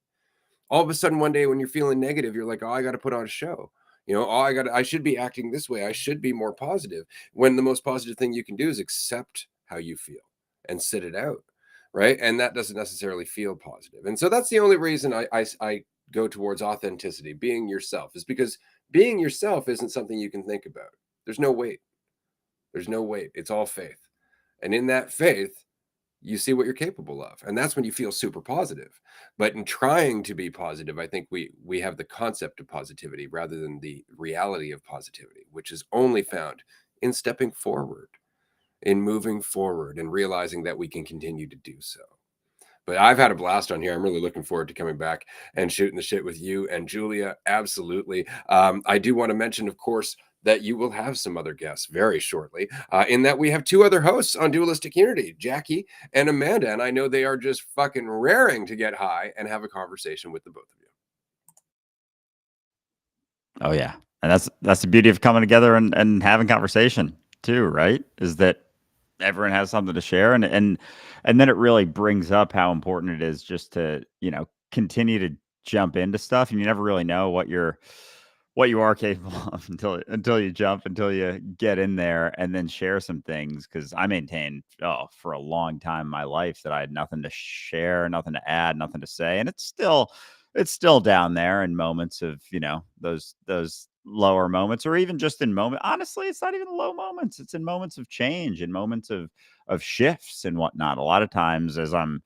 All of a sudden, one day when you're feeling negative, you're like, oh, I got to put on a show. I should be acting this way. I should be more positive. When the most positive thing you can do is accept how you feel and sit it out, right? And that doesn't necessarily feel positive. And so that's the only reason I go towards authenticity, being yourself, is because being yourself isn't something you can think about. There's no weight. There's no weight. It's all faith. And in that faith, you see what you're capable of. And that's when you feel super positive. But in trying to be positive, I think we have the concept of positivity rather than the reality of positivity, which is only found in stepping forward in moving forward and realizing that we can continue to do so. But I've had a blast on here. I'm really looking forward to coming back and shooting the shit with you and Julia. Absolutely. I do want to mention, of course, that you will have some other guests very shortly, in that we have two other hosts on Dualistic Unity, Jackie and Amanda. And I know they are just fucking raring to get high and have a conversation with the both of you. Oh yeah. And that's the beauty of coming together and having conversation too, right? Is that everyone has something to share, and then it really brings up how important it is just to, continue to jump into stuff, and you never really know what you are capable of until you get in there and then share some things. Because I maintained for a long time in my life that I had nothing to share, nothing to add, nothing to say, and it's still down there in moments of those lower moments, or even just in moment. Honestly, it's not even low moments. It's in moments of change, in moments of shifts and whatnot. A lot of times, as I'm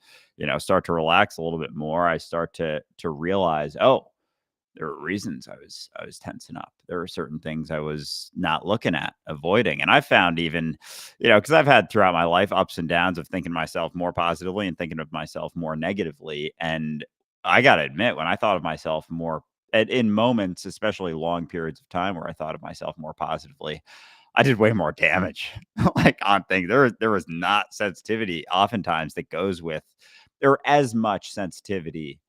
start to relax a little bit more, I start to realize, there were reasons I was tensing up. There were certain things I was not looking at, avoiding. And I found even, because I've had throughout my life ups and downs of thinking of myself more positively and thinking of myself more negatively. And I got to admit, when I thought of myself more in moments, especially long periods of time where I thought of myself more positively, I did way more damage like on things. There was not sensitivity oftentimes that goes with, or as much sensitivity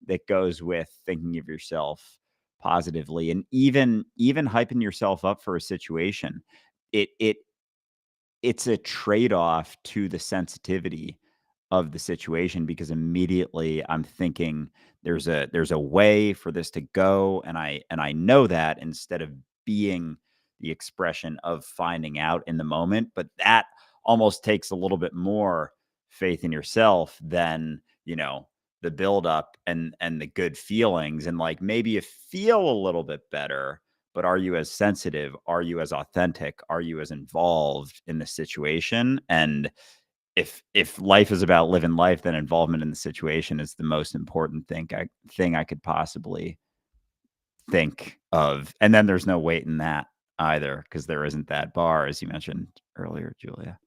that goes with thinking of yourself positively, and even hyping yourself up for a situation. It it's a trade-off to the sensitivity of the situation, because immediately I'm thinking there's a way for this to go, and I know that, instead of being the expression of finding out in the moment. But that almost takes a little bit more faith in yourself than, the build up and the good feelings, and like maybe you feel a little bit better, but are you as sensitive? Are you as authentic? Are you as involved in the situation? And if life is about living life, then involvement in the situation is the most important thing I could possibly think of. And then there's no weight in that either, because there isn't that bar, as you mentioned earlier, Julia.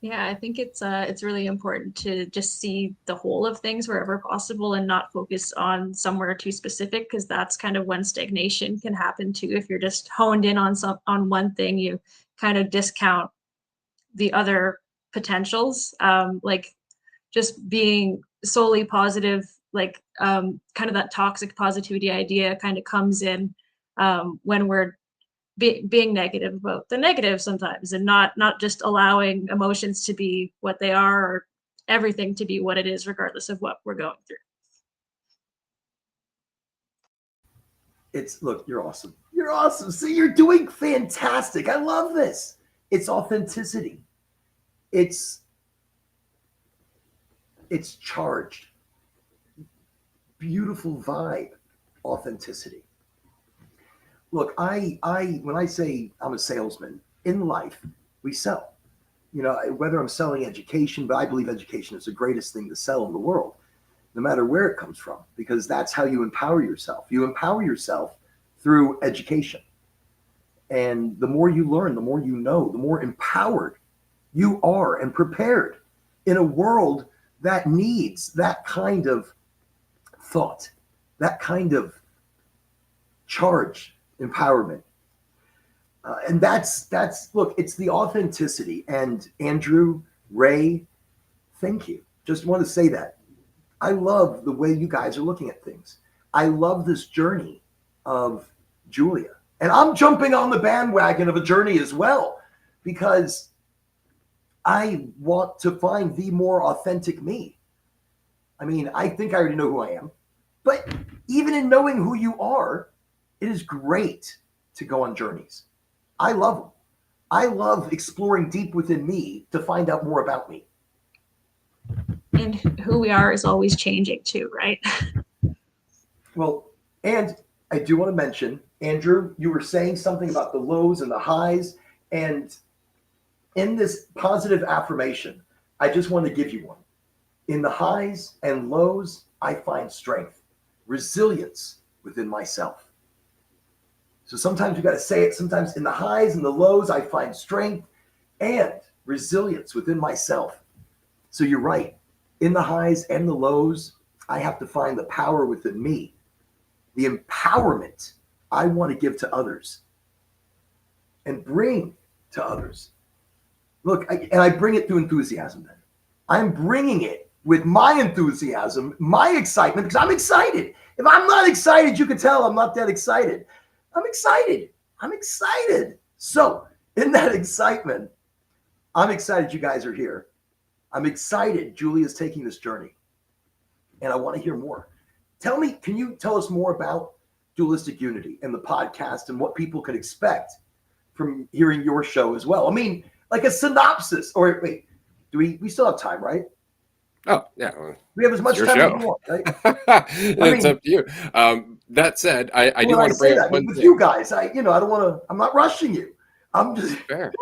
Yeah, I think it's really important to just see the whole of things wherever possible and not focus on somewhere too specific, because that's kind of when stagnation can happen too. If you're just honed in on one thing, you kind of discount the other potentials. Like just being solely positive, like kind of that toxic positivity idea kind of comes in when we're being negative about the negative sometimes, and not just allowing emotions to be what they are, or everything to be what it is regardless of what we're going through. Look, you're awesome. You're awesome. See, you're doing fantastic. I love this. It's authenticity. It's charged. Beautiful vibe. Authenticity. Look, I when I say I'm a salesman in life, we sell. Whether I'm selling education, but I believe education is the greatest thing to sell in the world, no matter where it comes from, because that's how you empower yourself. You empower yourself through education. And the more you learn, the more you know, the more empowered you are and prepared in a world that needs that kind of thought, that kind of charge, empowerment. And that's look, it's the authenticity. And Andrew, Ray, thank you. Just want to say that. I love the way you guys are looking at things. I love this journey of Julia. And I'm jumping on the bandwagon of a journey as well, because I want to find the more authentic me. I mean, I think I already know who I am, but even in knowing who you are, it is great to go on journeys. I love them. I love exploring deep within me to find out more about me. And who we are is always changing too, right? Well, and I do want to mention, Andrew, you were saying something about the lows and the highs. And in this positive affirmation, I just want to give you one. In the highs and lows, I find strength, resilience within myself. So sometimes you got to say it. Sometimes in the highs and the lows, I find strength and resilience within myself. So you're right. In the highs and the lows, I have to find the power within me, the empowerment I want to give to others and bring to others. Look, I bring it through enthusiasm then. I'm bringing it with my enthusiasm, my excitement, because I'm excited. If I'm not excited, you can tell I'm not that excited. I'm excited. I'm excited. So, in that excitement, I'm excited you guys are here. I'm excited Julia's taking this journey. And I want to hear more. Can you tell us more about Dualistic Unity and the podcast and what people can expect from hearing your show as well? I mean, like a synopsis, or wait, do we still have time, right? Oh, yeah. We have as much time as we want, right? It's up to you. That said, I do want to bring up one with thing. you guys. I don't want to. I'm not rushing you. I'm just fair.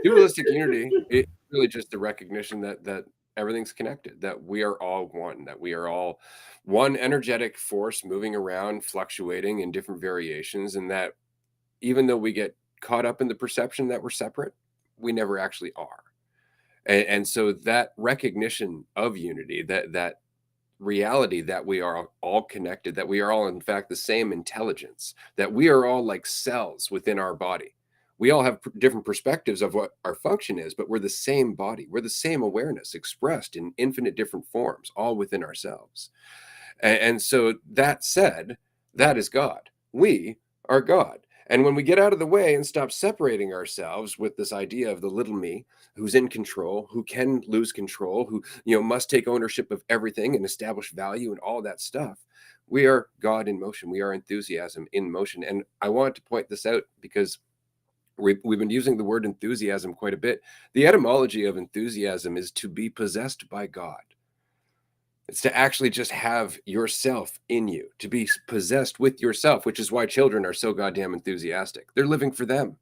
Dualistic Unity is really just the recognition that everything's connected, that we are all one, that we are all one energetic force moving around, fluctuating in different variations, and that even though we get caught up in the perception that we're separate, we never actually are. And so that recognition of unity, that reality that we are all connected, that we are all in fact the same intelligence, that we are all like cells within our body. We all have different perspectives of what our function is, but we're the same body. We're the same awareness expressed in infinite different forms, all within ourselves. And so that said, that is God. We are God. And when we get out of the way and stop separating ourselves with this idea of the little me who's in control, who can lose control, who must take ownership of everything and establish value and all that stuff, we are God in motion. We are enthusiasm in motion. And I want to point this out because we've been using the word enthusiasm quite a bit. The etymology of enthusiasm is to be possessed by God. It's to actually just have yourself in you, to be possessed with yourself, which is why children are so goddamn enthusiastic. They're living for them,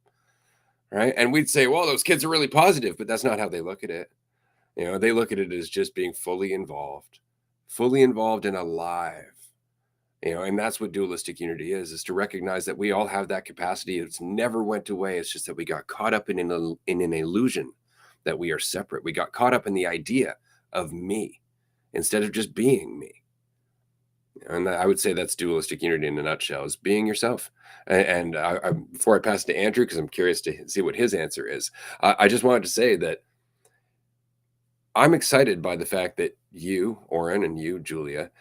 right? And we'd say, well, those kids are really positive, but that's not how they look at it. They look at it as just being fully involved and alive. And that's what Dualistic Unity is to recognize that we all have that capacity. It's never went away. It's just that we got caught up in an illusion that we are separate. We got caught up in the idea of me, instead of just being me. And I would say that's Dualistic Unity in a nutshell, is being yourself. And before I pass it to Andrew, because I'm curious to see what his answer is, I just wanted to say that I'm excited by the fact that you, Oren, and you, Julia,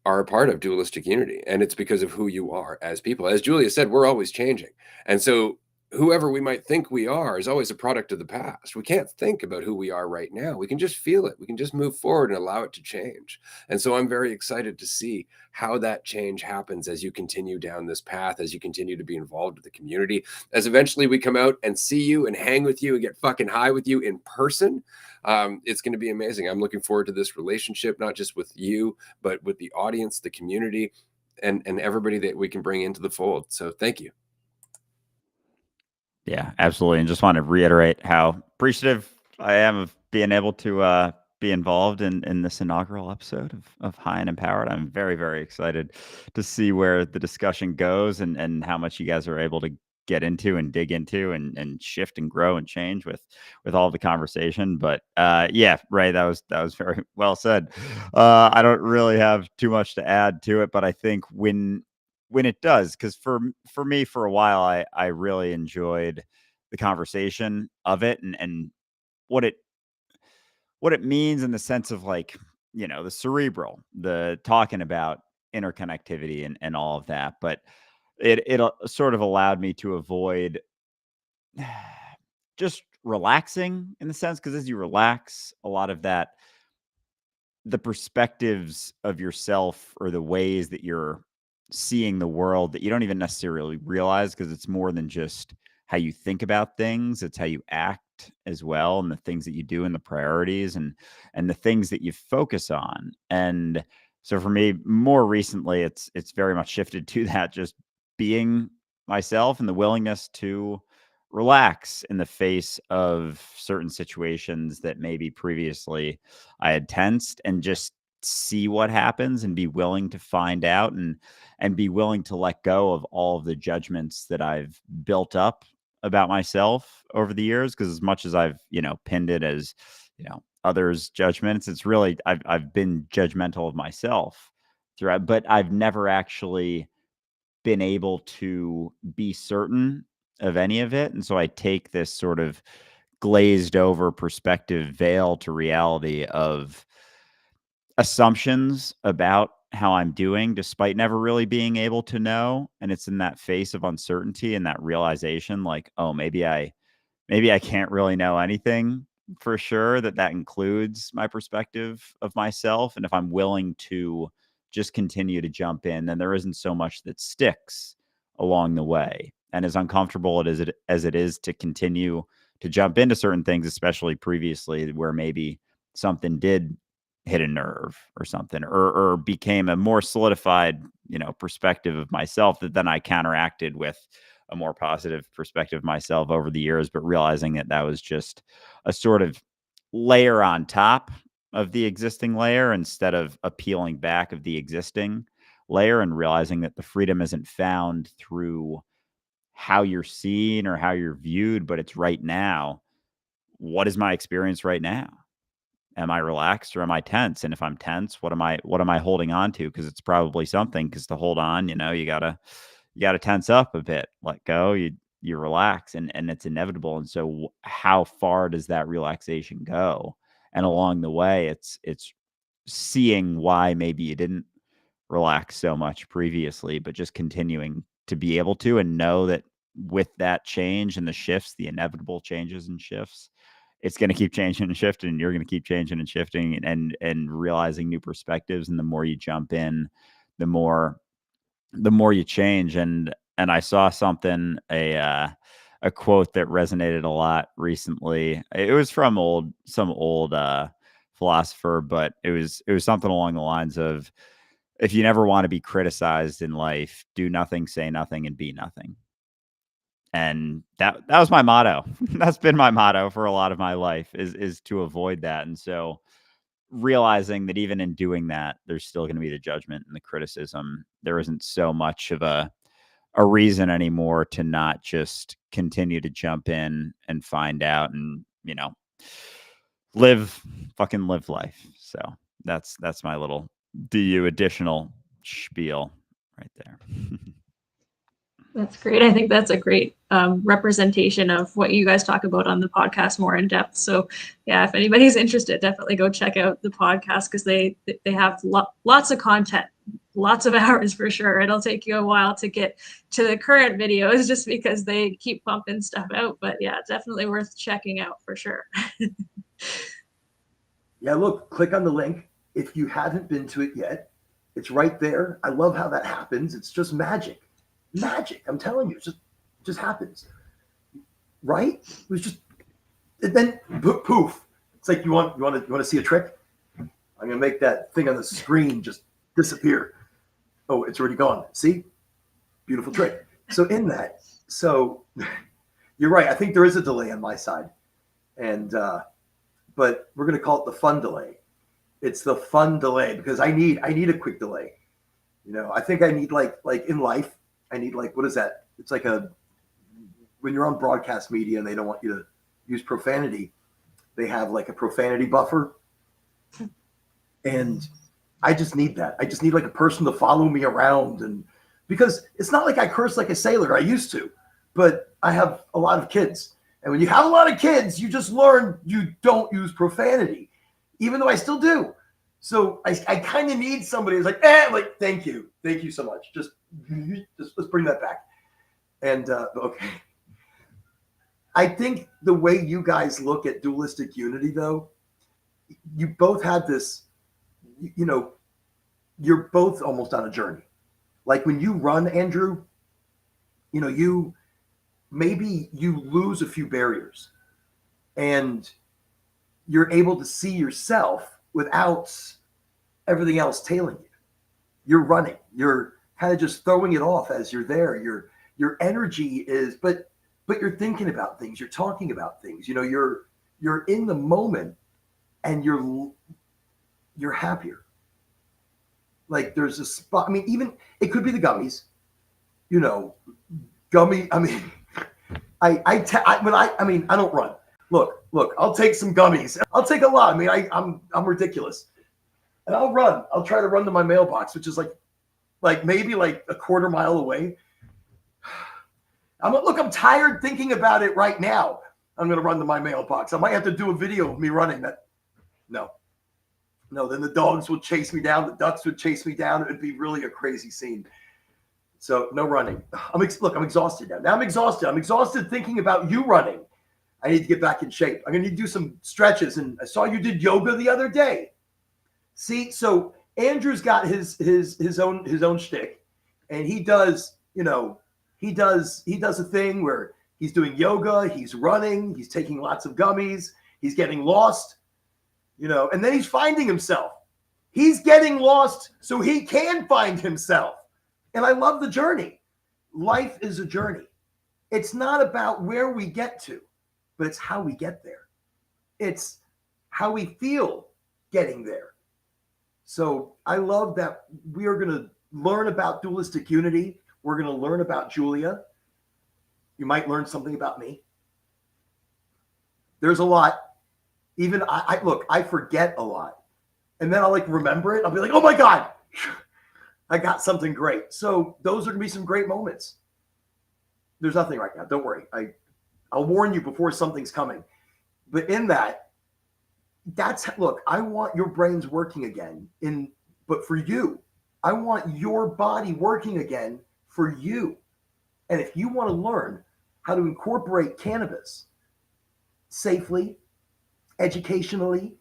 are a part of Dualistic Unity. And it's because of who you are as people. As Julia said, we're always changing. And so whoever we might think we are is always a product of the past. We can't think about who we are right now. We can just feel it. We can just move forward and allow it to change. And so I'm very excited to see how that change happens as you continue down this path, as you continue to be involved with the community, as eventually we come out and see you and hang with you and get fucking high with you in person. It's going to be amazing. I'm looking forward to this relationship, not just with you, but with the audience, the community, and everybody that we can bring into the fold. So thank you. Yeah, absolutely. And just want to reiterate how appreciative I am of being able to be involved in this inaugural episode of High and Empowered. I'm very, very excited to see where the discussion goes and how much you guys are able to get into and dig into and shift and grow and change with all the conversation. But yeah, Ray, that was very well said. I don't really have too much to add to it, but I think when it does, because for me, for a while, I really enjoyed the conversation of it and what it means in the sense of like, the cerebral, the talking about interconnectivity and all of that. But it sort of allowed me to avoid just relaxing in the sense, because as you relax, a lot of that, the perspectives of yourself or the ways that you're seeing the world that you don't even necessarily realize, because it's more than just how you think about things, it's how you act as well, and the things that you do and the priorities and the things that you focus on. And so for me, more recently, it's very much shifted to that, just being myself and the willingness to relax in the face of certain situations that maybe previously I had tensed, and just see what happens and be willing to find out, and be willing to let go of all of the judgments that I've built up about myself over the years. Because as much as I've, pinned it as, others' judgments, it's really, I've been judgmental of myself throughout, but I've never actually been able to be certain of any of it. And so I take this sort of glazed over perspective veil to reality of assumptions about how I'm doing, despite never really being able to know. And it's in that face of uncertainty and that realization, like, oh, maybe I can't really know anything for sure, that includes my perspective of myself. And if I'm willing to just continue to jump in, then there isn't so much that sticks along the way. And as uncomfortable as it is to continue to jump into certain things, especially previously where maybe something did hit a nerve or something, or became a more solidified, perspective of myself, that then I counteracted with a more positive perspective of myself over the years, but realizing that was just a sort of layer on top of the existing layer instead of a peeling back of the existing layer, and realizing that the freedom isn't found through how you're seen or how you're viewed, but it's right now. What is my experience right now? Am I relaxed or am I tense? And if I'm tense, what am I holding on to? Because it's probably something. Because to hold on, you gotta tense up a bit, let go, you relax, and it's inevitable. And so how far does that relaxation go? And along the way, it's seeing why maybe you didn't relax so much previously, but just continuing to be able to, and know that with that change and the shifts, the inevitable changes and shifts, it's going to keep changing and shifting, and you're going to keep changing and shifting, and realizing new perspectives. And the more you jump in, the more you change. And I saw something, a quote that resonated a lot recently. It was from some old philosopher, but it was something along the lines of, if you never want to be criticized in life, do nothing, say nothing, and be nothing. And that was my motto. That's been my motto for a lot of my life, is to avoid that. And so realizing that even in doing that, there's still going to be the judgment and the criticism. There isn't so much of a reason anymore to not just continue to jump in and find out, and live life. So that's my little additional spiel right there. That's great. I think that's a great representation of what you guys talk about on the podcast more in depth. So yeah, if anybody's interested, definitely go check out the podcast, because they have lots of content, lots of hours for sure. It'll take you a while to get to the current videos just because they keep pumping stuff out. But yeah, definitely worth checking out for sure. Yeah, look, click on the link if you haven't been to it yet. It's right there. I love how that happens. It's just magic. I'm telling you, it just happens, right? It was just, and then poof. It's like, you want to see a trick? I'm gonna make that thing on the screen just disappear. Oh, it's already gone. See, beautiful trick. So in that, you're right. I think there is a delay on my side, and but we're gonna call it the fun delay. It's the fun delay, because I need a quick delay. I think I need like in life. I need, like, what is that? It's like when you're on broadcast media and they don't want you to use profanity, they have like a profanity buffer. And I just need that. I just need like a person to follow me around. And because it's not like I curse like a sailor, I used to, but I have a lot of kids. And when you have a lot of kids, you just learn you don't use profanity, even though I still do. So I kind of need somebody who's like, thank you so much. Just let's bring that back. And okay, I think the way you guys look at dualistic unity, though, you both have this. You're both almost on a journey. Like when you run, Andrew, you lose a few barriers, and you're able to see yourself without everything else tailing you. You're running. You're kind of just throwing it off as you're there. Your energy is, but you're thinking about things. You're talking about things. You're in the moment, and you're happier. Like there's a spot. I mean, even it could be the gummies, you know, gummy. I mean, I mean, I don't run. Look, I'll take some gummies. I'll take a lot. I mean, I'm ridiculous. And I'll run. I'll try to run to my mailbox, which is like maybe like a quarter mile away. I'm tired thinking about it right now. I'm going to run to my mailbox. I might have to do a video of me running that. No, then the dogs would chase me down. The ducks would chase me down. It would be really a crazy scene. So no running. I'm exhausted now. Now I'm exhausted. I'm exhausted thinking about you running. I need to get back in shape. I'm going to need to do some stretches. And I saw you did yoga the other day. See, so Andrew's got his own shtick, and he does, you know, he does a thing where he's doing yoga, he's running, he's taking lots of gummies, he's getting lost, you know, and then he's finding himself. He's getting lost so he can find himself. And I love the journey. Life is a journey. It's not about where we get to, but it's how we get there. It's how we feel getting there. So I love that we are going to learn about Dualistic Unity. We're going to learn about Julia. You might learn something about me. There's a lot. Even I forget a lot. And then I'll like remember it. I'll be like, oh my God, I got something great. So those are going to be some great moments. There's nothing right now. Don't worry. I'll warn you before something's coming. But in that, look, I want your brains working again. But for you, I want your body working again for you. And if you want to learn how to incorporate cannabis safely, educationally,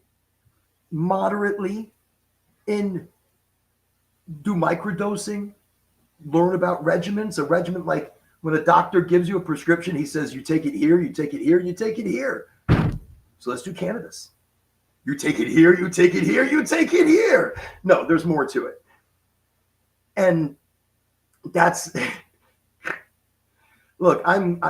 moderately, do microdosing, learn about regimens, a regimen like when a doctor gives you a prescription, he says, you take it here, you take it here, you take it here. So let's do cannabis. You take it here, you take it here, you take it here. No, there's more to it. And that's, look,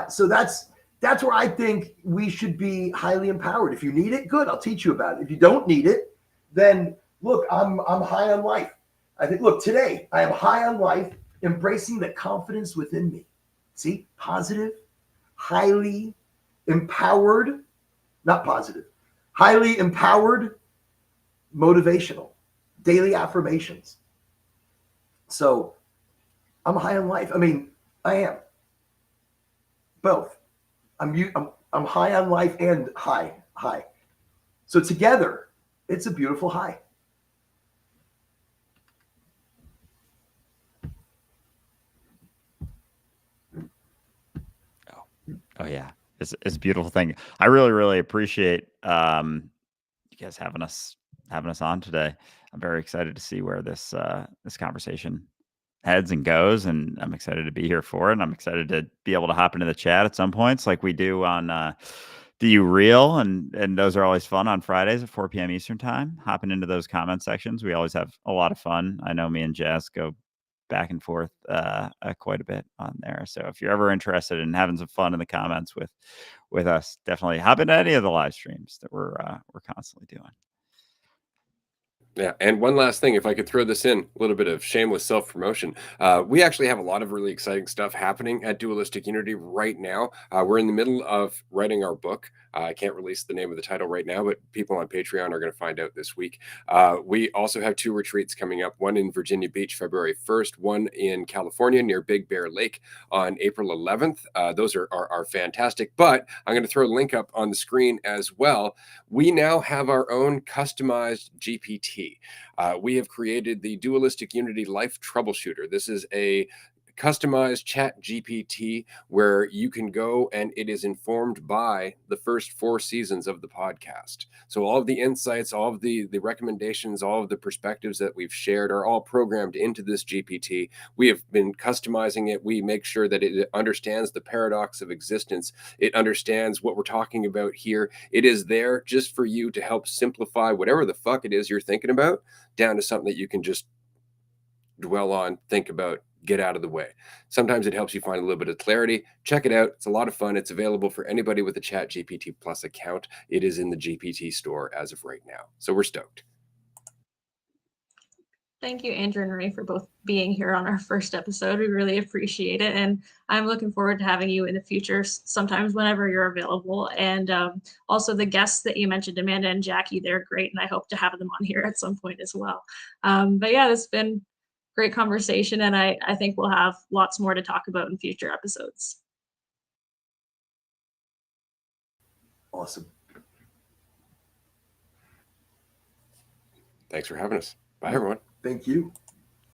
so that's where I think we should be highly empowered. If you need it, good, I'll teach you about it. If you don't need it, then look, I'm high on life. I think, look, today I am high on life, embracing the confidence within me. See, positive, highly empowered, not positive, highly empowered, motivational, daily affirmations. So I'm high on life. I mean, I am both. I'm high on life and high. So together, it's a beautiful high. Oh yeah, it's a beautiful thing. I really appreciate you guys having us on today. I'm very excited to see where this conversation heads and goes, and I'm excited to be here for it. And I'm excited to be able to hop into the chat at some points, like we do on Do You Real, and those are always fun on Fridays at 4 p.m. Eastern time. Hopping into those comment sections, we always have a lot of fun. I know me and Jazz go back and forth quite a bit on there. So if you're ever interested in having some fun in the comments with us, definitely hop into any of the live streams that we're constantly doing. Yeah, and one last thing, if I could throw this in, a little bit of shameless self-promotion. We actually have a lot of really exciting stuff happening at Dualistic Unity right now. We're in the middle of writing our book. I can't release the name of the title right now, but people on Patreon are going to find out this week. We also have 2 retreats coming up, one in Virginia Beach, February 1st, one in California near Big Bear Lake on April 11th. Those are fantastic, but I'm going to throw a link up on the screen as well. We now have our own customized GPT. We have created the Dualistic Unity Life Troubleshooter. This is a customized chat GPT where you can go and it is informed by the first 4 seasons of the podcast. So all of the insights, all of the recommendations, all of the perspectives that we've shared are all programmed into this GPT. We have been customizing it. We make sure that it understands the paradox of existence. It understands what we're talking about here. It is there just for you to help simplify whatever the fuck it is you're thinking about down to something that you can just dwell on, think about, get out of the way. Sometimes it helps you find a little bit of clarity. Check it out. It's a lot of fun. It's available for anybody with a Chat GPT Plus account. It is in the GPT store as of right now. So we're stoked. Thank you, Andrew and Ray, for both being here on our first episode. We really appreciate it. And I'm looking forward to having you in the future, sometimes whenever you're available. And also the guests that you mentioned, Amanda and Jackie, they're great. And I hope to have them on here at some point as well. But yeah, it's been great conversation. And I think we'll have lots more to talk about in future episodes. Awesome. Thanks for having us. Bye, everyone. Thank you.